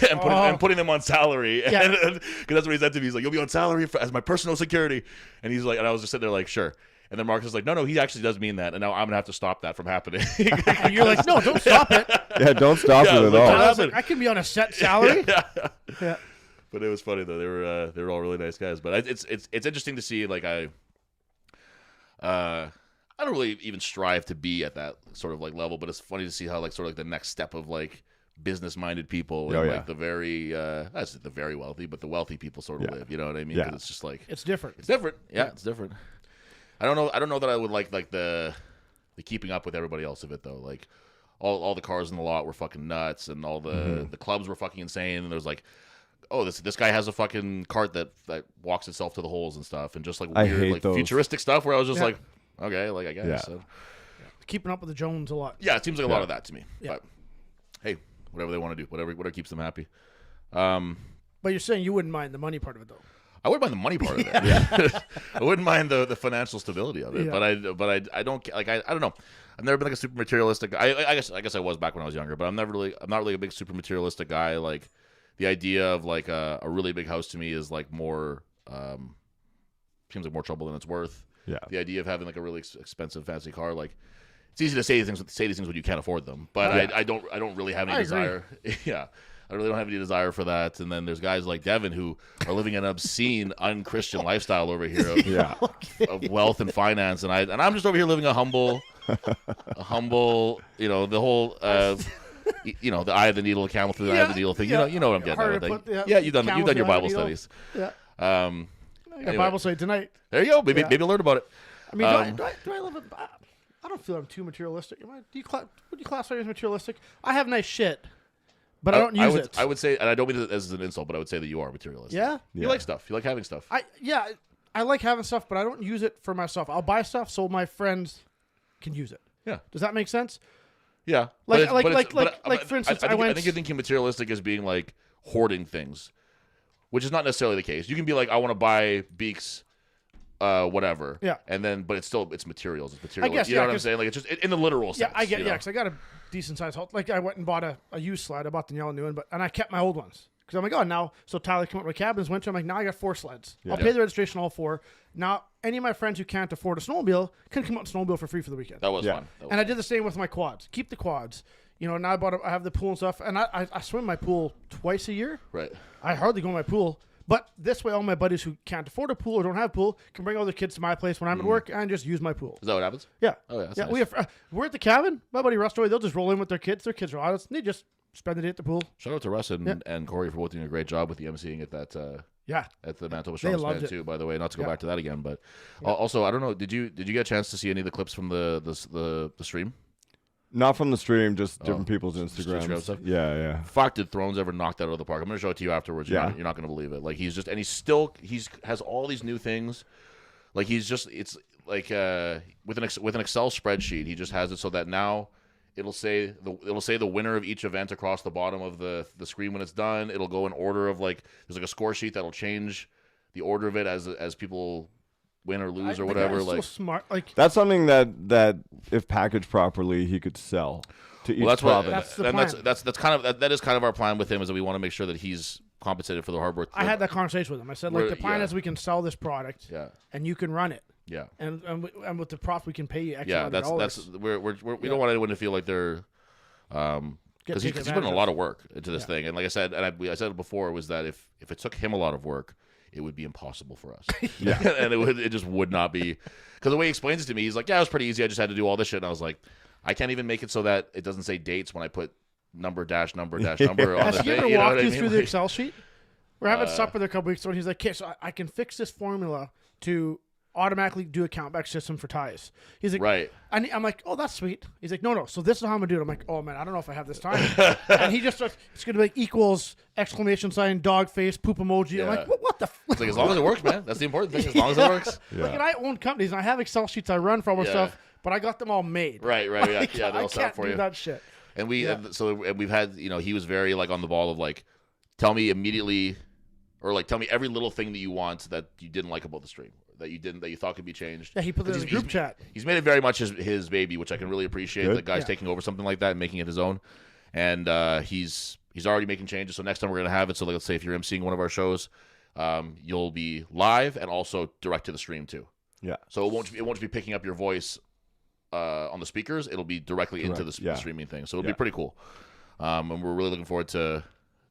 and putting them on salary, because that's what he said to me. He's like, you'll be on salary as my personal security, and he's like, and I was just sitting there like, sure. And then Marcus is like, no, he actually does mean that, and now I'm gonna have to stop that from happening. And you're like, no, don't stop it. Yeah, don't stop Yeah, it at like, all. I was like, I can be on a set salary. Yeah. But it was funny though. They were all really nice guys. But it's interesting to see. Like I don't really even strive to be at that sort of like level, but it's funny to see how like sort of like the next step of like business-minded people and like the very that's the very wealthy, but the wealthy people sort of live. You know what I mean? Yeah. 'Cause it's just like It's different. it's different. Yeah, it's different. I don't know that I would like the keeping up with everybody else of it though. Like all the cars in the lot were fucking nuts, and all the clubs were fucking insane. And there's like, oh, this guy has a fucking cart that walks itself to the holes and stuff, and just like I weird hate like those. futuristic stuff where I was just Yeah. like, okay, like I guess. Yeah. So, Keeping up with the Jones a lot. yeah, it seems like a lot of that to me. Yeah. But hey, whatever they want to do, whatever keeps them happy. But you're saying you wouldn't mind the money part of it, though. I wouldn't mind the money part of it. Yeah. I wouldn't mind the financial stability of it. Yeah. But I don't like I don't know. I've never been like a super materialistic. I guess I was back when I was younger, but I'm not really a big super materialistic guy. Like the idea of like a really big house to me is like more seems like more trouble than it's worth. Yeah. The idea of having like a really expensive fancy car, like it's easy to say these things when you can't afford them, but I don't really have any I desire. Yeah. I really don't have any desire for that. And then there's guys like Devin who are living an obscene, unchristian lifestyle over here of wealth and finance, and I'm just over here living a humble, the whole, the eye of the needle, camel through the eye of the needle thing. You know what I'm getting at. Like, you've done your Bible studies. Yeah. Anyway. I got Bible study tonight. There you go. Maybe learn about it. I mean, do I live in... I don't feel I'm too materialistic. Would you classify me as materialistic? I have nice shit, but I don't use it. I would say, and I don't mean it as an insult, but I would say that you are materialistic. Yeah? You like stuff. You like having stuff. I like having stuff, but I don't use it for myself. I'll buy stuff so my friends can use it. Yeah. Does that make sense? Yeah. For I instance, think you're thinking materialistic as being like hoarding things, which is not necessarily the case. You can be like, I want to buy Beaks, whatever. Yeah. And then, but it's materials. It's material. I guess, you know what I'm saying? Like it's just in the literal sense. Yeah, I get. Yeah, because I got a decent sized house. Like I went and bought a used sled. I bought the yellow new one, and I kept my old ones because I'm like, oh, now. So Tyler came up with my cabins winter. I'm like, now I got 4 sleds. I'll pay the registration all 4. Now any of my friends who can't afford a snowmobile can come out and snowmobile for free for the weekend. That was fun. I did the same with my quads. Keep the quads. Now I have the pool and stuff, and I swim my pool twice a year. Right. I hardly go in my pool. But this way, all my buddies who can't afford a pool or don't have a pool can bring all their kids to my place when I'm at work and just use my pool. Is that what happens? Yeah. Oh, yeah. That's nice. We're at the cabin. My buddy Russ, they'll just roll in with their kids. Their kids are honest. They just spend the day at the pool. Shout out to Russ and Corey for both doing a great job with the emceeing at that. At the Manitoba Strongest Man too. By the way, not to go back to that again, but also I don't know. Did you get a chance to see any of the clips from the stream? Not from the stream, just different people's Instagram Instagrams. stuff? Yeah. Fuck, did Thrones ever knock that out of the park? I'm gonna show it to you afterwards. You're not gonna believe it. Like he has all these new things. Like it's like with an Excel spreadsheet. He just has it so that now it'll say the winner of each event across the bottom of the screen when it's done. It'll go in order of like there's like a score sheet that'll change the order of it as people win or lose or whatever. Like so smart. Like that's something that if packaged properly, he could sell to each province. That's kind of that is kind of our plan with him is that we want to make sure that he's compensated for the hard work. I had that conversation with him. I said like the plan is we can sell this product, and you can run it. Yeah, and with the profit we can pay you. Yeah, we don't want anyone to feel like they're because he's putting a lot of work into this thing. And like I said, and I said it before, was that if it took him a lot of work, it would be impossible for us. And it just would not be, because the way he explains it to me, he's like, yeah, it was pretty easy. I just had to do all this shit. And I was like, I can't even make it so that it doesn't say dates when I put number dash number on the thing. Has he ever walked you through the Excel sheet? We're having supper there a couple weeks ago, and he's like, okay, so I can fix this formula to automatically do a countback system for ties. He's like, right. And I'm like, oh, that's sweet. He's like, no. So this is how I'm gonna do it. I'm like, oh man, I don't know if I have this time. And he just starts, it's gonna be like equals exclamation sign, dog face, poop emoji. Yeah. I'm like, what the? It's like as long as it works, man. That's the important thing. As long as it works. Yeah. Like, and I own companies, and I have Excel sheets I run for all my stuff, but I got them all made. Right. Like, Yeah, they'll set up for you. That shit. And we've had, he was very like on the ball of like, tell me immediately, or like tell me every little thing that you want that you didn't like about the stream, that you thought could be changed. Yeah, he put it in his group chat. He's made it very much his baby, which I can really appreciate. Good. The guy's taking over something like that and making it his own. And he's already making changes. So next time we're gonna have it. So like, let's say if you're emceeing one of our shows, you'll be live and also direct to the stream too. Yeah. So it won't just be picking up your voice on the speakers. It'll be directly into the streaming thing. So it'll be pretty cool. And we're really looking forward to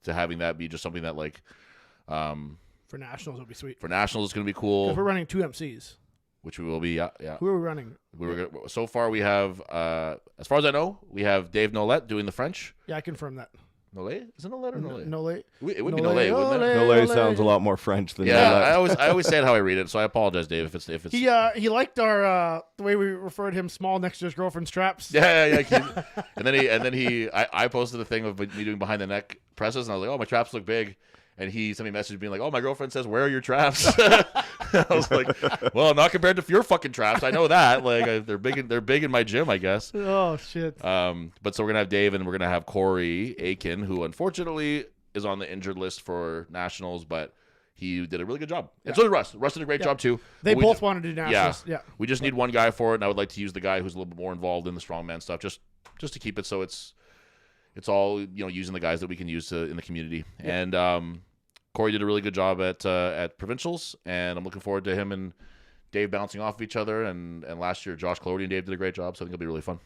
having that be just something that like For nationals, it'll be sweet. for nationals it's going to be cool. Because we're running 2 MCs. Which we will be. Yeah. Who are we running? So far we have, as far as I know, we have Dave Nolette doing the French. Yeah, I confirm that. Nolette? Is it Nolette or Nolette? Nolette. It would be Nolette, wouldn't it? Nolette sounds a lot more French than Yeah, Nolette. I always say it how I read it, so I apologize, Dave, if it's. He liked our the way we referred him small next to his girlfriend's straps. Yeah. And then I posted a thing of me doing behind the neck presses, and I was like, oh, my traps look big. And he sent me a message being like, oh, my girlfriend says, where are your traps? I was like, well, not compared to your fucking traps. I know that. Like, they're big in my gym, I guess. Oh, shit. But so we're going to have Dave and we're going to have Corey Aiken, who unfortunately is on the injured list for nationals, but he did a really good job. And so did Russ. Russ did a great job, too. They both want to do nationals. Yeah. We just need one guy for it, and I would like to use the guy who's a little bit more involved in the strongman stuff just to keep it so it's all, using the guys that we can use in the community. Yeah. And Corey did a really good job at provincials, and I'm looking forward to him and Dave bouncing off of each other. And last year, Josh Clody and Dave did a great job, so I think it'll be really fun.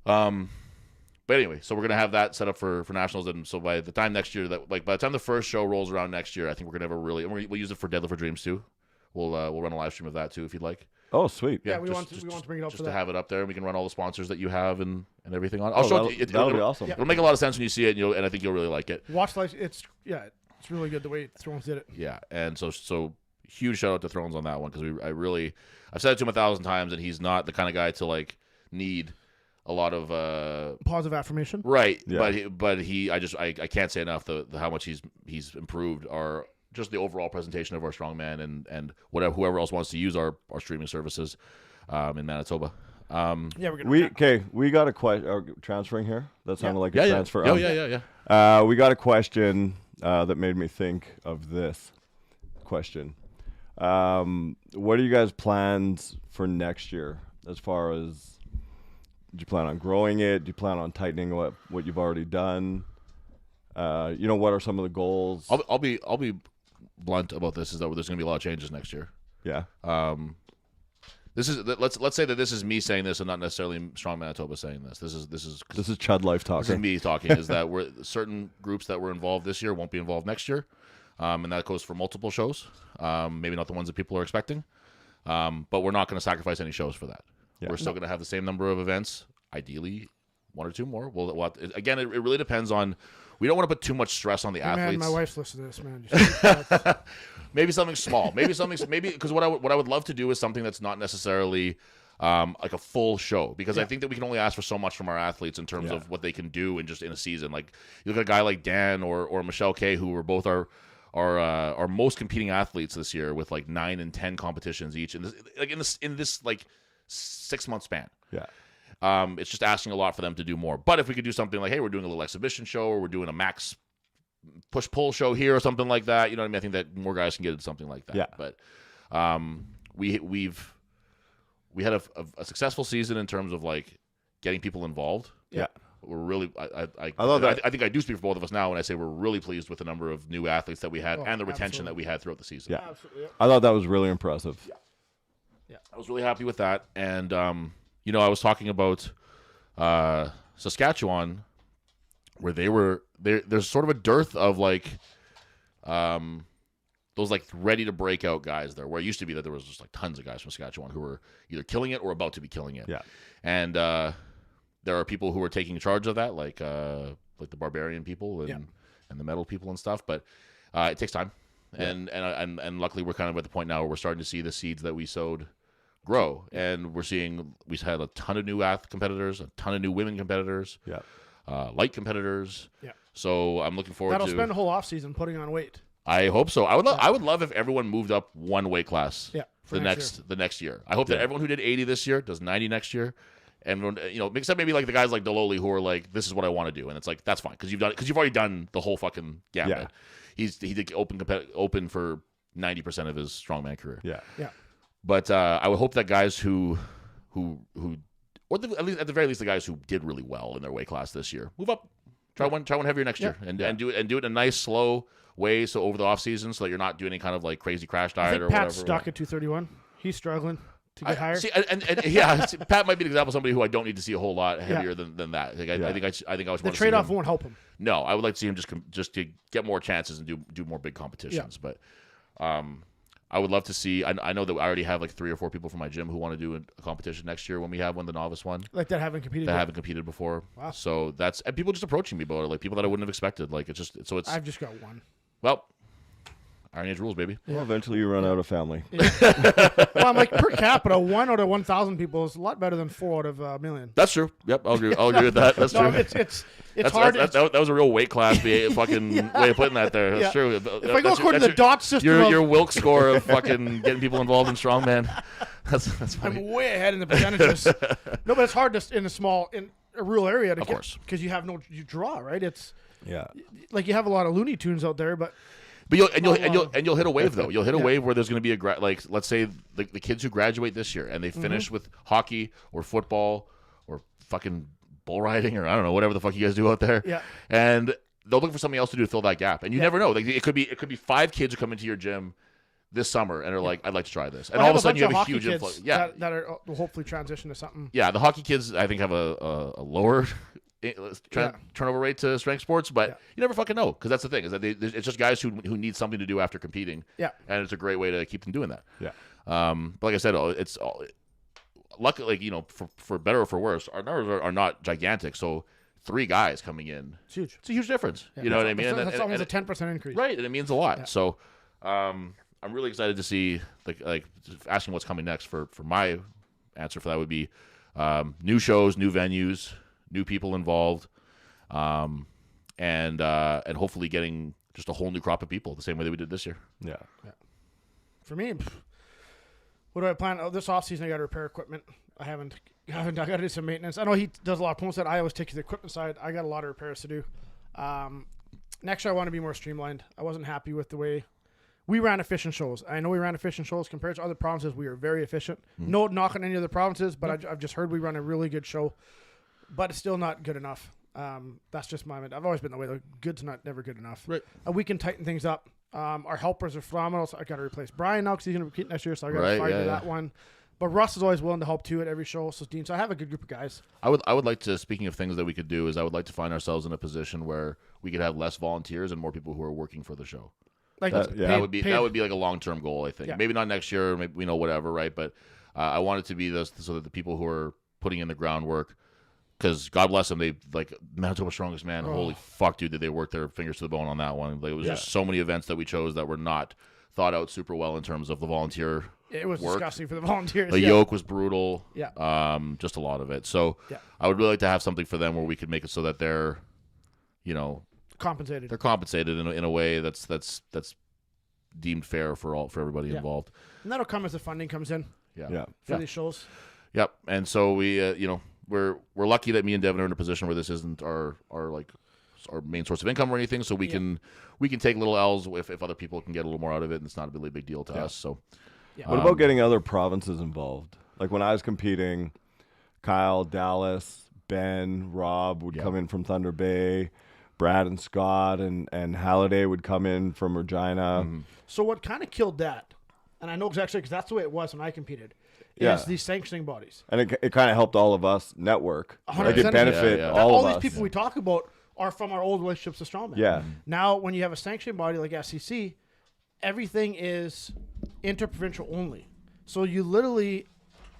But anyway, so we're gonna have that set up for nationals, and so by the time next year, by the time the first show rolls around next year, I think we're gonna have we'll use it for Deadlift for Dreams too. We'll run a live stream of that too if you'd like. Oh, sweet. Yeah, we want to bring it up just for to that. have it up there, and we can run all the sponsors that you have and everything on. That'll be awesome. It'll make a lot of sense when you see it, and I think you'll really like it. Watch live. It's really good the way Thrones did it. Yeah, and so huge shout out to Thrones on that one because I've said it to him 1,000 times, and he's not the kind of guy to like need a lot of positive affirmation. Right, yeah. but I can't say enough the how much he's improved our just the overall presentation of our strongman and whoever else wants to use our streaming services in Manitoba. Yeah, we're gonna. We got a question. Transferring here. That sounded like a transfer. Yeah. We got a question that made me think of this question. What are you guys' plans for next year? As far as, do you plan on growing it? Do you plan on tightening what you've already done? What are some of the goals? I'll be blunt about this. Is that there's going to be a lot of changes next year. Yeah. This is let's say that this is me saying this and not necessarily Strong Manitoba saying this. This is Chud Life talking. This is me talking. Is that certain groups that were involved this year won't be involved next year, and that goes for multiple shows. Maybe not the ones that people are expecting, but we're not going to sacrifice any shows for that. Yeah. We're still going to have the same number of events. Ideally, 1 or 2 more. Again, it really depends on. We don't want to put too much stress on the athletes. Man, my wife's listening to this, man. Maybe something small. Maybe because what I would love to do is something that's not necessarily like a full show, because I think that we can only ask for so much from our athletes in terms of what they can do in a season. Like you look at a guy like Dan or Michelle Kay, who were both our most competing athletes this year with like 9 and 10 competitions each in this 6-month span. Yeah. It's just asking a lot for them to do more. But if we could do something like, hey, we're doing a little exhibition show, or we're doing a max push-pull show here or something like that, you know what I mean? I think that more guys can get into something like that. Yeah. But we had a successful season in terms of like getting people involved. Yeah. We're really I think I do speak for both of us now when I say we're really pleased with the number of new athletes that we had and the retention that we had throughout the season. Yeah. Absolutely. I thought that was really impressive. Yeah. I was really happy with that. And I was talking about Saskatchewan, where there's sort of a dearth of like those like ready to break out guys there, where it used to be that there was just like tons of guys from Saskatchewan who were either killing it or about to be killing it. Yeah. And there are people who are taking charge of that, like the barbarian people and the metal people and stuff, but it takes time. Yeah. And luckily we're kind of at the point now where we're starting to see the seeds that we sowed grow, and we've had a ton of new competitors, a ton of new women competitors, light competitors. Yeah. So I'm looking forward That'll spend a whole off season putting on weight. I hope so. I would love if everyone moved up one weight class. Yeah. For the next year. I hope that everyone who did 80 this year does 90 next year. And except maybe like the guys like Deloli who are like, this is what I want to do, and it's like that's fine because you've already done the whole fucking gambit. Yeah. He did open for 90% of his strongman career. Yeah. Yeah. But I would hope that guys who or at the very least the guys who did really well in their weight class this year move up, try one heavier next year, and do it in a nice slow way. So over the off season, so that you're not doing any kind of like crazy crash diet or Pat's whatever. stuck at 231. He's struggling to get higher. See, and yeah, Pat might be an example of somebody who I don't need to see a whole lot heavier than that. Like, I think I was the trade-off won't help him. No, I would like to see him just to get more chances and do more big competitions. But I would love to see. I know that I already have like 3 or 4 people from my gym who want to do a competition next year when we have the novice one. Like that haven't competed. Before. Wow. So and people just approaching me about it, like people that I wouldn't have expected. Like it's. I've just got one. Well, Iron Age rules, baby. Well, eventually you run out of family. Yeah. Well, I'm like per capita, 1 out of 1,000 people is a lot better than 4 out of a million. That's true. Yep, I'll agree with that. That's true. It's hard. That was a real weight class fucking way of putting that there. That's true. If I go according to the DOT system, your Wilk score of fucking getting people involved in Strongman. That's funny. I'm way ahead in the percentages. No, but it's hard to in a rural area to of course, because you draw, right? It's Yeah. like you have a lot of Looney Tunes out there, but you'll hit a wave though. You'll hit a wave where there's going to be like let's say the kids who graduate this year and they finish with hockey or football or fucking bull riding or I don't know whatever the fuck you guys do out there. Yeah. And they'll look for something else to do to fill that gap. And you never know. Like it could be 5 kids who come into your gym this summer and are like, I'd like to try this. And all of a sudden you have a huge influx. Yeah. That are will hopefully transition to something. Yeah, the hockey kids I think have a lower turnover rate to strength sports, but you never fucking know because that's the thing is that it's just guys who need something to do after competing. Yeah, and it's a great way to keep them doing that. Yeah. But like I said, it's luckily for better or for worse, our numbers are not gigantic. So 3 guys coming in, it's huge. It's a huge difference. You know what I mean? That's almost a 10% increase, right? And it means a lot. Yeah. So I'm really excited to see like asking what's coming next. For my answer for that would be new shows, new venues, new people involved, and hopefully getting just a whole new crop of people the same way that we did this year. Yeah. For me, what do I plan? This offseason I got to repair equipment. I got to do some maintenance. I know he does a lot of points that I always take to the equipment side. I got a lot of repairs to do. Next year I want to be more streamlined. I wasn't happy with the way we ran efficient shows. I know we ran efficient shows compared to other provinces. We were very efficient. No knock on any other provinces, but I've just heard we run a really good show. But it's still not good enough. That's just my mind. I've always been the way. The good's never good enough. Right. We can tighten things up. Our helpers are phenomenal. So I got to replace Brian now because he's going to compete next year. So I got to fight that one. But Russ is always willing to help too at every show. So Dean. So I have a good group of guys. I would like to. Speaking of things that we could do, is I would like to find ourselves in a position where we could have less volunteers and more people who are working for the show. Like that would be like a long-term goal. I think maybe not next year. Maybe whatever. Right. But I want it to be this so that the people who are putting in the groundwork. Because God bless them, they like Manitoba Strongest Man. Holy fuck, dude, did they work their fingers to the bone on that one? Like, it was just so many events that we chose that were not thought out super well in terms of the volunteer. It was disgusting for the volunteers. The yoke was brutal. Yeah. Just a lot of it. So I would really like to have something for them where we could make it so that they're, compensated. They're compensated in a way that's deemed fair for everybody involved. And that'll come as the funding comes in. For these shows. Yep. And so we, we're lucky that me and Devin are in a position where this isn't our main source of income or anything, so we can take little L's if other people can get a little more out of it, and it's not a really big deal to us. So, what about getting other provinces involved? Like when I was competing, Kyle, Dallas, Ben, Rob would come in from Thunder Bay, Brad and Scott and Halliday would come in from Regina. Mm-hmm. So what kind of killed that? And I know exactly because that's the way it was when I competed. Is these sanctioning bodies. And it kind of helped all of us network. 100%. Like it benefit all of us. All these people we talk about are from our old relationships with Strongman. Yeah. Now, when you have a sanctioning body like SCC, everything is interprovincial only. So you literally,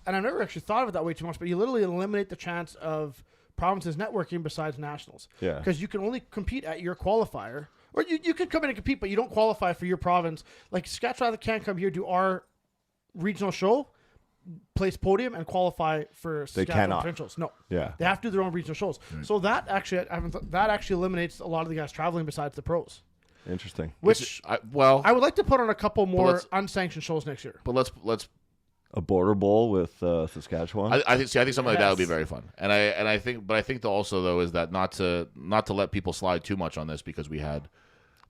and I've never actually thought of it that way too much, but you literally eliminate the chance of provinces networking besides nationals. Yeah. Because you can only compete at your qualifier. Or you could come in and compete, but you don't qualify for your province. Like Saskatchewan can't come here, do our regional show, place podium and qualify for Saskatchewan provincials. No. Yeah. They have to do their own regional shows. Right. So that actually eliminates a lot of the guys traveling besides the pros. Interesting. Which I would like to put on a couple more unsanctioned shows next year. But let's a border bowl with Saskatchewan. I think something like that would be very fun. And I think also though is that not to let people slide too much on this because we had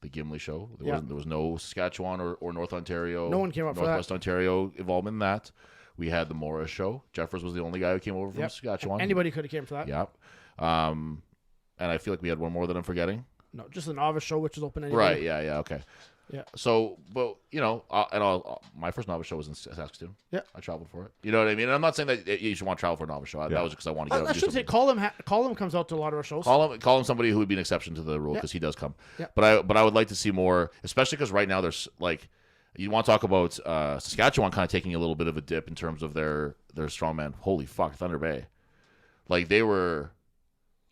the Gimli show. There was no Saskatchewan or North Ontario. No one came up for that. Northwest Ontario involvement in that. We had the Morris show. Jeffers was the only guy who came over from Saskatchewan. Anybody could have came for that. Yep. And I feel like we had one more that I'm forgetting. No, just the novice show, which is open anyway. Right, yeah, okay. Yeah. So, but my first novice show was in Saskatoon. Yeah. I traveled for it. You know what I mean? And I'm not saying that you should want to travel for a novice show. That was just because I wanted to get out I and do should say something. Colin comes out to a lot of our shows. Call him somebody who would be an exception to the rule because he does come. Yeah. But I would like to see more, especially because right now there's like, you want to talk about Saskatchewan kind of taking a little bit of a dip in terms of their strongman. Holy fuck, Thunder Bay. Like they were,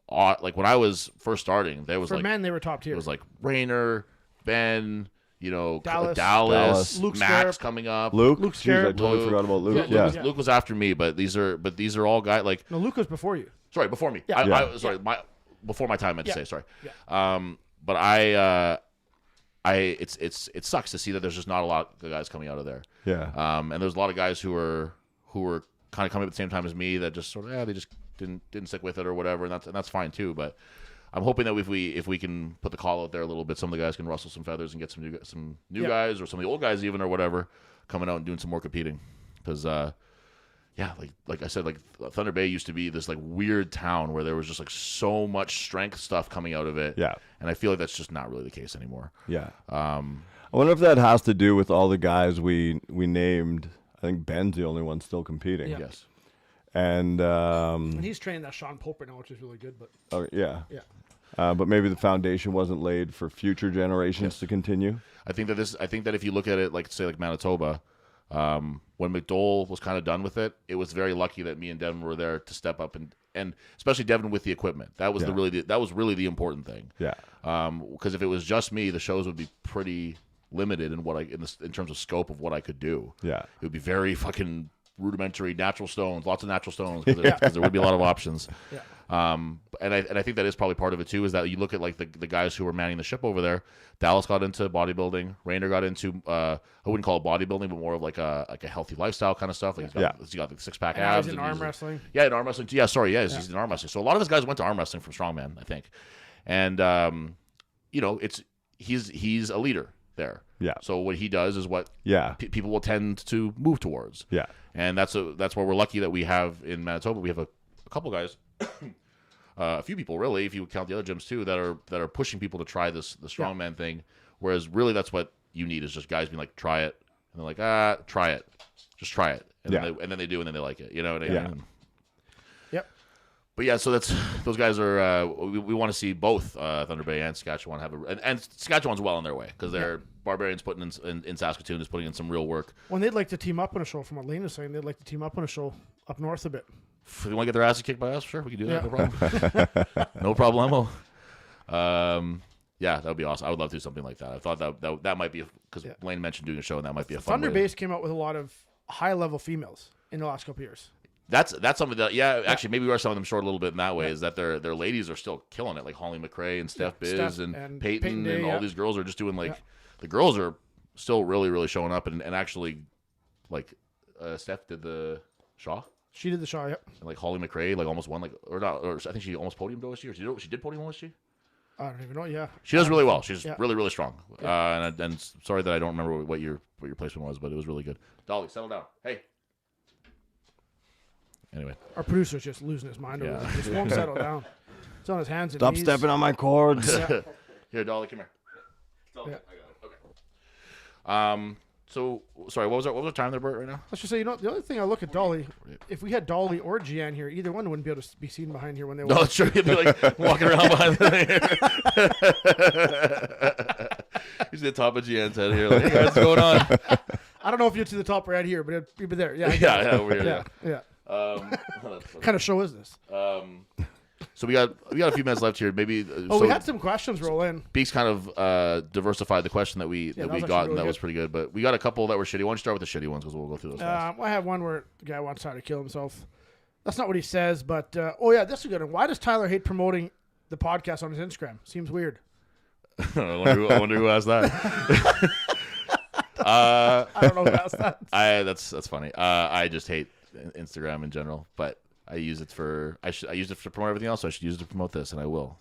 like when I was first starting, there was For like men, they were top tier. it was like Rayner, Ben, Dallas, Luke Max Scarab. coming up. Luke. Luke Jeez, I Scarab. totally forgot about Luke. Yeah, Yeah. Luke was after me, but these are all guys like No, Luke was before you. sorry before me. Yeah. Sorry, before my time. I meant to Yeah. say sorry. Yeah. But it sucks to see that there's just not a lot of guys coming out of there. Yeah. And there's a lot of guys who were kind of coming at the same time as me that just sort of they just didn't stick with it or whatever, and that's fine too. But I'm hoping that if we can put the call out there a little bit, some of the guys can rustle some feathers and get some new guys or some of the old guys even or whatever coming out and doing some more competing. Because like I said, like Thunder Bay used to be this like weird town where there was just like so much strength stuff coming out of it. Yeah. And I feel like that's just not really the case anymore. Yeah. I wonder if that has to do with all the guys we named. I think Ben's the only one still competing. Yeah. Yes. And And he's training that Sean Pope right now, which is really good. But yeah. yeah. But maybe the foundation wasn't laid for future generations to continue. I think that if you look at it like say like Manitoba, when McDole was kind of done with it, it was very lucky that me and Devin were there to step up and especially Devin with the equipment. That was really the important thing. Yeah. Because if it was just me, the shows would be pretty limited in terms of scope of what I could do. Yeah. It would be very fucking rudimentary natural stones, lots of natural stones because there would be a lot of options. Yeah. And I think that is probably part of it too, is that you look at like the guys who were manning the ship over there. Dallas got into bodybuilding. Rayner got into I wouldn't call it bodybuilding, but more of like a healthy lifestyle kind of stuff. Like he's got the 6-pack And abs. he's in arm wrestling. Yeah, in arm wrestling too. Yeah, sorry, he's in arm wrestling. So a lot of his guys went to arm wrestling from Strongman, I think. And he's a leader there. Yeah. So what he does is what people will tend to move towards. Yeah. And that's why we're lucky that we have in Manitoba. We have a couple guys, a few people really, if you count the other gyms too, that are pushing people to try the strongman thing. Whereas really, that's what you need is just guys being like, try it, and they're like, try it, just try it, and then they do, and then they like it. You know what I mean? Yeah. Yep. But yeah, so those guys are. We want to see both Thunder Bay and Saskatchewan have and Saskatchewan's well on their way because they're Barbarians putting in Saskatoon is putting in some real work. When they'd like to team up on a show, from what Lane is saying, they'd like to team up on a show up north a bit. If you want to get their asses kicked by us, sure, we can do that. No problem. No problemo. Yeah, that would be awesome. I would love to do something like that. I thought that might be because Blaine mentioned doing a show, and that might be a fun. Thunder way Base came out with a lot of high level females in the last couple years. That's something that actually maybe we are selling them short a little bit in that way. Is that their ladies are still killing it, like Holly McRae and Steph Biz and Peyton Day, and all these girls are just doing the girls are still really really showing up and actually like Steph did the Shaw. She did the Shaw, yep. And like Holly McRae like almost won or I think she almost podiumed OSG or she did podium OSG. I don't even know. Yeah, she does really well. She's really really strong. Yeah. And sorry that I don't remember what your placement was, but it was really good. Dolly, settle down. Hey. Anyway, our producer's just losing his mind over this. Just won't settle down. It's on his hands and Stop knees. stepping on my cords. Here, Dolly, come here. Yeah. I got it. Okay. So sorry, what was our time there, Bert? Right now? Let's just say, the only thing I look at Dolly, if we had Dolly or Gian here, either one wouldn't be able to be seen behind here when they walk. No, it's true. He'd be like walking around behind the He's at the top of Gian's head here. Like, hey guys, what's going on? I don't know if you'd see the top right here, but it'd be there. Yeah, Yeah, over here. yeah. What kind of show is this? So we got a few minutes left here. Maybe. We had some questions roll in. Beaks kind of diversified the question that we got, and that was pretty good. But we got a couple that were shitty. Why don't you start with the shitty ones because we'll go through those. Fast. I have one where the guy wants to try to kill himself. That's not what he says, but this is a good one. Why does Tyler hate promoting the podcast on his Instagram? Seems weird. I wonder who asked that. I don't know who asked that. That's funny. I just hate Instagram in general, but I use it I use it to promote everything else. So I should use it to promote this, and I will.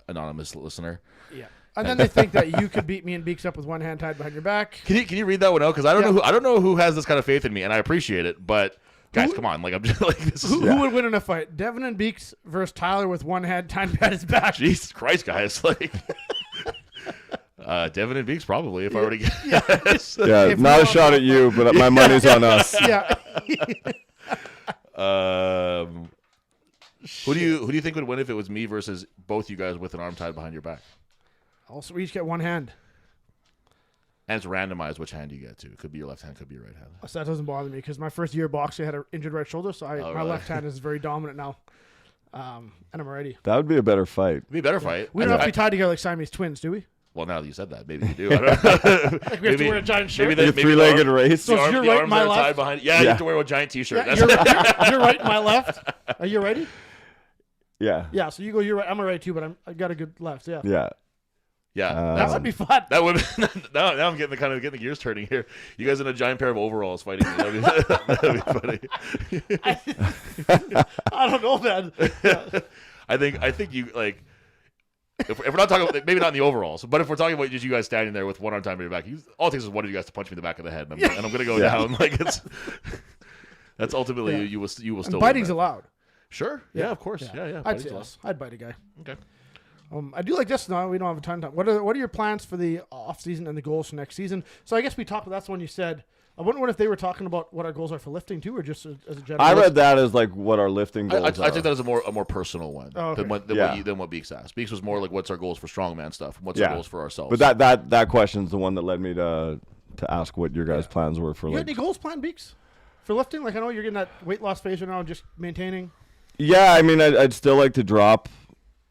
Anonymous listener. Yeah. And then they think that you could beat me and Beaks up with one hand tied behind your back. Can you read that one out? Because I don't know who has this kind of faith in me, and I appreciate it. But guys, come on, like I'm just like this. Who would win in a fight? Devin and Beaks versus Tyler with one hand tied behind his back. Jesus Christ, guys! Like, Devin and Beeks probably, if I were to guess. Yeah, If not a not- shot at you, but my money's on us. Yeah. Who do you think would win if it was me versus both you guys with an arm tied behind your back? Also, we each get one hand. And it's randomized which hand you get to. It could be your left hand, could be your right hand. So that doesn't bother me because my first year boxing, I had an injured right shoulder, so my really? left hand is very dominant now. And I'm ready. That would be a better fight. It'd be a better fight. We don't have to be tied together like Siamese twins, do we? Well, now that you said that, maybe you do. I don't know. Like we have to wear a giant shirt. Maybe Like a three-legged race. So if you're right, arms my are tied left. behind. Yeah, you have to wear a giant T-shirt. Yeah, That's you're right, my left. Are you ready? Yeah. Yeah, so you go, you're right. I'm a right too, but I got a good left. Yeah. Yeah. yeah. That would be fun. That would. Now I'm getting the gears turning here. You guys in a giant pair of overalls fighting. That'd be funny. I don't know, man. Yeah. I think you like. If we're not talking about, maybe not in the overalls, but if we're talking about just you guys standing there with one arm tied behind your back, all it takes is one of you guys to punch me in the back of the head, and I'm going to go down. Like it's. That's ultimately you will still. And biting's allowed. Sure. Yeah. Of course. Yeah. I'd biting's say allowed. yes. I'd bite a guy. Okay. I do like this now. We don't have a ton of time. What are your plans for the off season and the goals for next season? So I guess we talked. That's when you said. I wonder if they were talking about what our goals are for lifting too, or just as a general. I read that as like what our lifting goals I are. think that is a more personal one than what Beeks asked. Beeks was more like, what's our goals for strongman stuff? What's our goals for ourselves? But that question's the one that led me to ask what your guys' plans were for You like. got any goals planned, Beeks, for lifting? Like I know you're getting that weight loss phase right now, and just maintaining. Yeah, I mean, I'd still like to drop,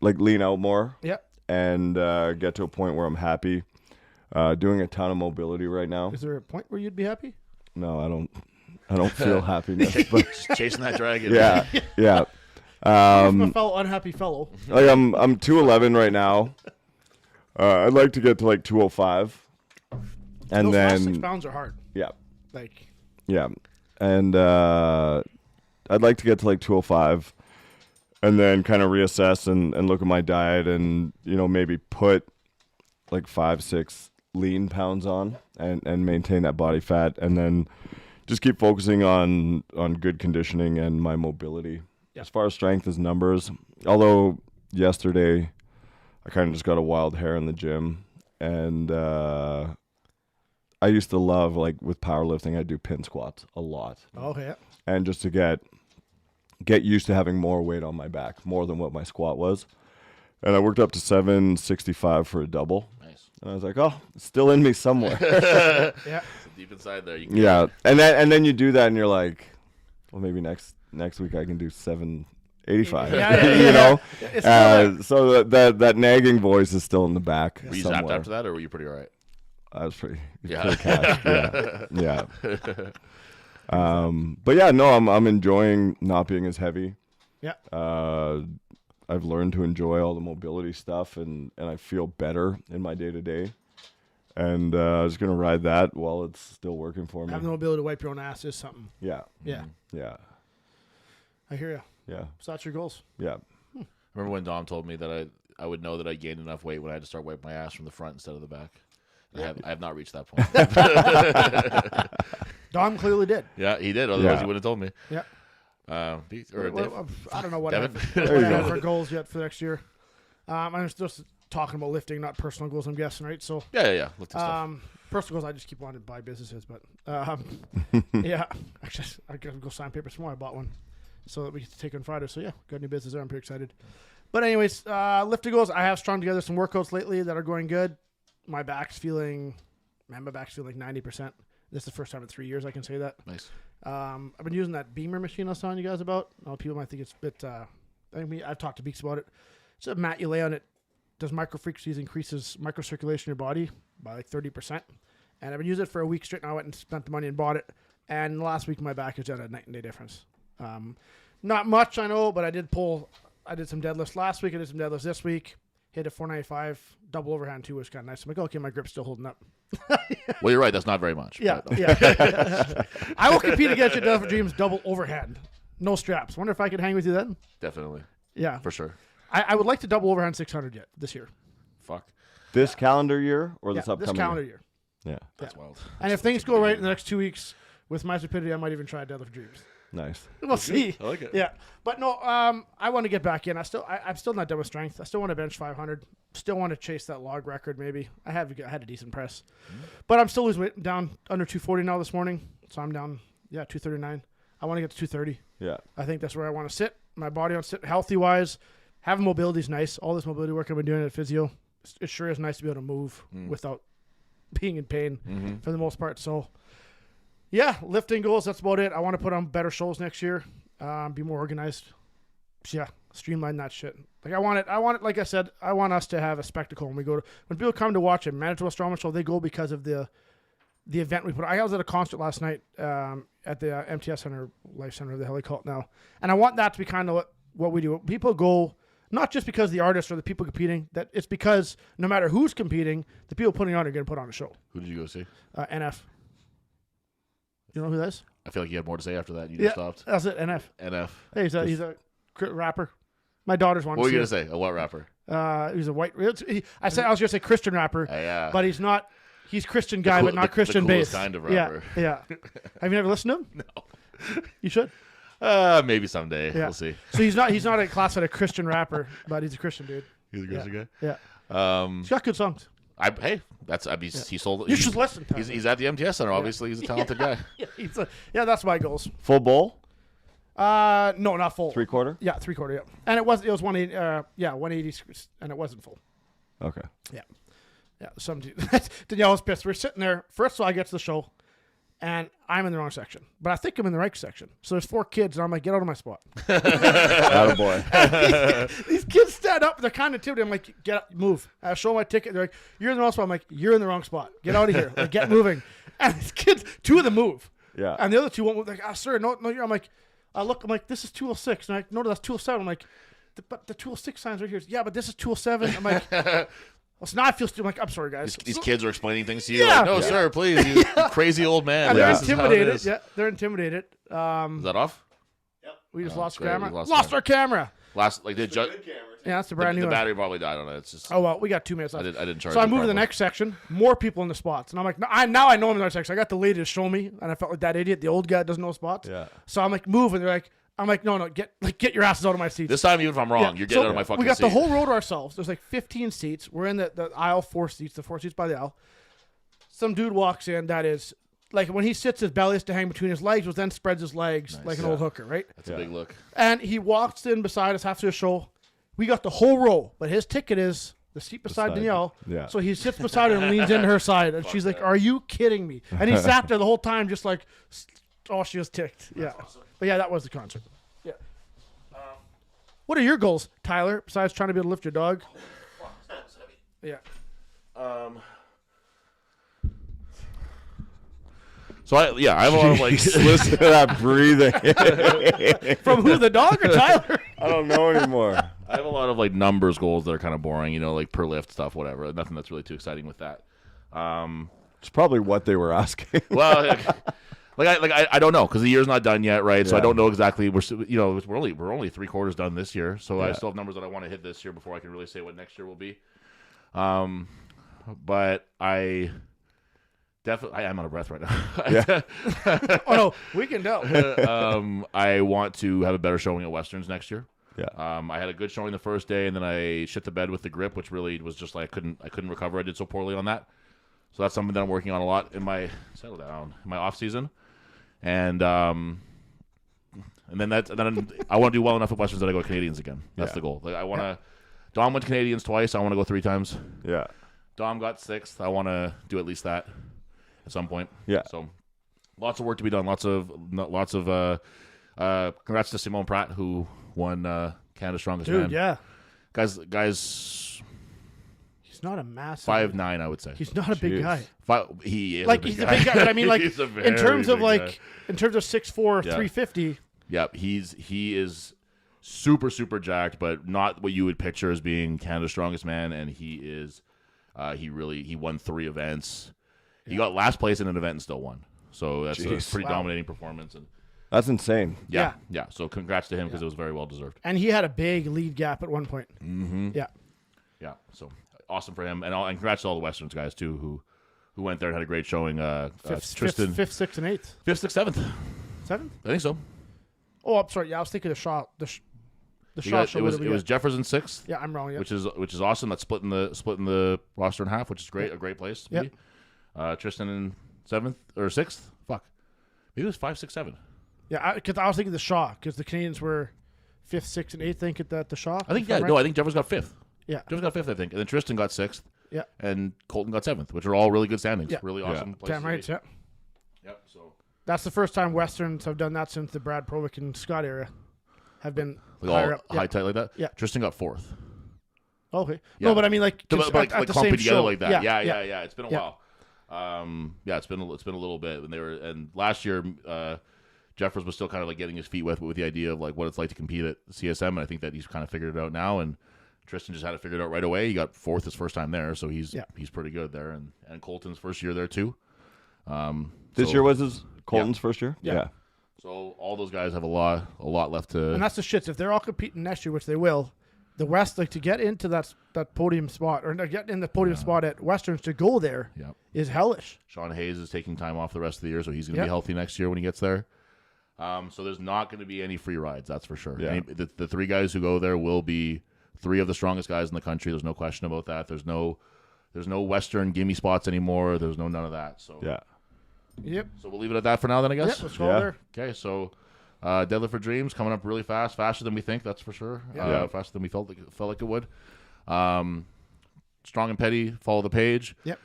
like lean out more. Yeah. And get to a point where I'm happy. Doing a ton of mobility right now. Is there a point where you'd be happy? No, I don't feel happiness. But Just chasing that dragon. yeah. I'm a fellow unhappy fellow. Like I'm 211 right now. I'd like to get to like 205. And Those last 6 then pounds are hard. yeah. Like Yeah. And I'd like to get to like 205 and then kind of reassess and look at my diet and, maybe put like 5-6 lean pounds on and maintain that body fat and then just keep focusing on good conditioning and my mobility. Yeah. As far as strength as numbers, although yesterday I kind of just got a wild hair in the gym and I used to love, like with powerlifting, I do pin squats a lot. oh yeah. And just to get used to having more weight on my back, more than what my squat was. And I worked up to 765 for a double. Nice. And I was like, oh, it's still in me somewhere. Yeah. So deep inside there. You can Yeah. And then you do that and you're like, well, maybe next week I can do 785. Yeah, you know? It's still So that nagging voice is still in the back. Were you somewhere. zapped after that, or were you pretty all right? I was pretty Yeah. cash. Yeah. But yeah, no, I'm enjoying not being as heavy. Yeah. I've learned to enjoy all the mobility stuff, and I feel better in my day to day. And I was gonna ride that while it's still working for me. having the ability to wipe your own ass is something. Yeah, Yeah. yeah, I hear you. yeah, So that's your goals. yeah. Remember when Dom told me that I would know that I gained enough weight when I had to start wiping my ass from the front instead of the back? I have not reached that point. Dom clearly did. Yeah, he did. Otherwise, Yeah. he wouldn't have told me. Yeah. Dave? I don't know what I Devin? have, There you what I have go. for goals yet for next year. I'm just talking about lifting, not personal goals, I'm guessing, right? So Yeah. Lifting stuff. personal goals, I just keep wanting to buy businesses, but yeah. Actually, I gotta go sign papers tomorrow. I bought one so that we can take on Friday. So yeah, got a new business there. I'm pretty excited. But anyways, lifting goals. I have strung together some workouts lately that are going good. My back's feeling like 90%. This is the first time in 3 years I can say that. Nice. I've been using that Beamer machine I was telling you guys about. People might think it's a bit. I've talked to Beeks about it. It's a mat you lay on it. Does microfrequencies, increases microcirculation in your body by like 30%. And I've been using it for a week straight now. I went and spent the money and bought it. And last week my back is at a night and day difference. Not much, I know, but I did some deadlifts last week. I did some deadlifts this week. Hit a 495 double overhand too, was kind of nice. I'm like, okay, my grip's still holding up. Well, you're right. That's not very much. Yeah, but- yeah. I will compete against you, Devin Dreams, double overhand, no straps. Wonder if I could hang with you then. Definitely. Yeah, For sure. I would like to double overhand 600 yet this year. Fuck. This calendar year or this Yeah, upcoming this calendar year. year? That's wild. And if things go right in the next 2 weeks with my stupidity, I might even try Deadlift Dreams. Nice. We'll see. I like it. Yeah, but no, I want to get back in. I'm still not done with strength. I still want to bench 500. Still want to chase that log record. Maybe I had a decent press, but I'm still losing weight. Down under 240 now this morning, so I'm down 239. I want to get to 230. Yeah. I think that's where I want to sit. My body on sit healthy wise. Having mobility is nice. All this mobility work I've been doing at physio, it sure is nice to be able to move without being in pain for the most part. So. Yeah, lifting goals, that's about it. I want to put on better shows next year, be more organized. Yeah, streamline that shit. Like I want it, like I said, I want us to have a spectacle when people come to watch a Manitoba Strongman show, they go because of the event we put. I was at a concert last night at the MTS Center, Life Center, the hell they call it now. And I want that to be kind of what we do. People go, not just because the artists or the people competing, that it's because no matter who's competing, the people putting on are going to put on a show. Who did you go see? NF. You know who that is? I feel like you had more to say after that. You just stopped. That's it. NF. NF. Hey, he's a rapper. My daughters want. What to were you gonna see say? A what rapper? He's a white. I was gonna say Christian rapper. Yeah. But he's not. He's Christian guy, but not Christian the coolest based. kind of rapper. Yeah. Have you never listened to him? No. You should. Maybe someday. Yeah. We'll see. So he's not a classified a Christian rapper, but he's a Christian dude. He's a Christian Yeah. guy. He's got good songs. He sold. You should listen to him. He's at the MTS Center. Obviously, he's a talented guy. Yeah, that's my goals. Full bowl? No, not full. 3/4? Yeah, 3/4. Yeah, and it was 180. 180, and it wasn't full. Okay. Yeah. Danielle was pissed. We're sitting there. First of all, I get to the show, and I'm in the wrong section. But I think I'm in the right section. So there's 4 kids, and I'm like, get out of my spot. Attaboy. These kids stand up. They're kind of intimidated. I'm like, get up, move. I show my ticket. They're like, you're in the wrong spot. I'm like, you're in the wrong spot. Get out of here. Like, get moving. And these kids, 2 of them move. Yeah. And the other 2 won't move. They're like, sir, no, you're. I'm like, I'm like, this is 206. And I'm like, no, that's 207. I'm like, but the 206 sign's right here. Yeah, but this is 207. I'm like, well, so now I feel stupid. I'm like, I'm sorry, guys. These kids are explaining things to you. Yeah. Like, no, sir, please. You crazy old man. And Like, they're this is how it intimidated. is. Yeah, they're intimidated. Is that off? We just Oh, lost great. camera. We lost Lost our camera. Yeah, that's the brand new The one. battery probably died on it. It's just. Oh, well, we got 2 minutes I left. didn't charge. So I it moved to the properly. next section. More people in the spots. And I'm like, now I know I'm in the right section. I got the lady to show me. And I felt like that idiot, the old guy that doesn't know spots. Yeah. So I'm like, move. And they're like, I'm like, no, get your asses out of my seats. This time, even if I'm wrong, Yeah. you're getting So out of my fucking we got seat. the whole row to ourselves. There's like 15 seats. We're in the aisle 4 seats, the 4 seats by the aisle. Some dude walks in that is, like when he sits, his belly is to hang between his legs, but then spreads his legs like an old hooker, right? That's a big look. And he walks in beside us after the show. We got the whole row, but his ticket is the seat beside Danielle. Yeah. So he sits beside her and leans into her side. And she's like, are you kidding me? And he sat there the whole time just like, oh, she was ticked. Yeah. Awesome. But yeah, that was the concert. Yeah. What are your goals, Tyler, besides trying to be able to lift your dog? Yeah. So I have a lot of like. Listen to that breathing. From who, the dog or Tyler? I don't know anymore. I have a lot of like numbers goals that are kind of boring, like per lift stuff, whatever. Nothing that's really too exciting with that. It's probably what they were asking. Well, I don't know because the year's not done yet, right? So I Yeah. don't know exactly. We're only 3/4 done this year, so I still have numbers that I want to hit this year before I can really say what next year will be. But I am out of breath right now. Yeah. Oh, no, we can tell. I want to have a better showing at Westerns next year. Yeah. I had a good showing the first day, and then I shit the bed with the grip, which really was just like I couldn't recover. I did so poorly on that. So that's something that I'm working on a lot in my off season, and then I want to do well enough at Westerns that I go to Canadians again. That's the goal. Like I want to. Dom went to Canadians twice. I want to go 3 times. Yeah. Dom got 6th. I want to do at least that at some point. Yeah. So lots of work to be done. Lots of congrats to Simone Pratt who won Canada's Strongest Man. Dude, yeah. Guys, He's not a massive. 5'9", I would say. He's not a big Jeez. guy. He is Like, a big he's a big guy, but I mean, like, He's a in terms of, very big like, guy. in terms of 6'4", Yeah. 350. Yep, he is super, super jacked, but not what you would picture as being Canada's Strongest Man, and he is, he won 3 events. He got last place in an event and still won. So that's a Jeez. pretty Wow. dominating performance. And That's insane. yeah. So congrats to him because it was very well deserved. And he had a big lead gap at one point. Mm-hmm. Yeah. Yeah, so awesome for him, and congrats to all the Westerns guys too who went there and had a great showing. Fifth, Tristan, 5th, 6th, and 8th. 5th, 6th, 7th. 7th? I think so. Oh, I'm sorry. Yeah, I was thinking the shot. The You shot got- show. it was what do we get? Jefferson 6th, Yeah, I'm wrong. Yeah. which is awesome. That's splitting the roster in half, which is great. A great place to be. Tristan in 7th or 6th. Fuck, maybe it was 5, 6, 7. Yeah, because I was thinking the Shaw, because the Canadians were 5th, 6th, and 8th. I think at the Shaw. I think if I'm right. no, I think Jefferson got 5th. Yeah. Jefferson got 5th, I think, and then Tristan got 6th. Yeah. And Colton got 7th, which are all really good standings. Yeah. Really awesome places. Damn to right. be. Yeah. Yep. So That's the first time Westerns have done that since the Brad Provic and Scott era have been like higher all up. high tight like that. Yeah. Tristan got 4th. Okay. Yeah. No, but I mean like, But, 'cause like at the clumping same together show. like that. Yeah. Yeah. It's been a Yeah. while. It's been a little bit, and last year Jeffers was still kind of like getting his feet wet with the idea of like what it's like to compete at CSM, and I think that he's kind of figured it out now. And Tristan just had it figured out right away. He got 4th his first time there, so he's pretty good there. And Colton's first year there too. This year was his Colton's first year. Yeah. So all those guys have a lot left to. And that's the shits. If they're all competing next year, which they will, the West, like to get into that podium spot, or get in the podium spot at Westerns to go there is hellish. Sean Hayes is taking time off the rest of the year, so he's going to be healthy next year when he gets there. So there's not going to be any free rides, that's for sure. Yeah. The 3 guys who go there will be 3 of the strongest guys in the country. There's no question about that. There's no Western gimme spots anymore. There's none of that. So Yeah. Yep. So we'll leave it at that for now, then I guess. Yep. Let's go there. Okay, so Deadlift for Dreams coming up really fast, faster than we think. That's for sure. Faster than we felt like it would. Strong and Petty, follow the page. Yep.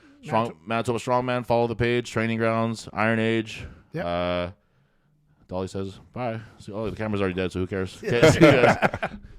Manitoba Strongman, follow the page. Training Grounds, Iron Age. Yep. Dolly says bye. So, the camera's already dead, so who cares? Okay, see you guys.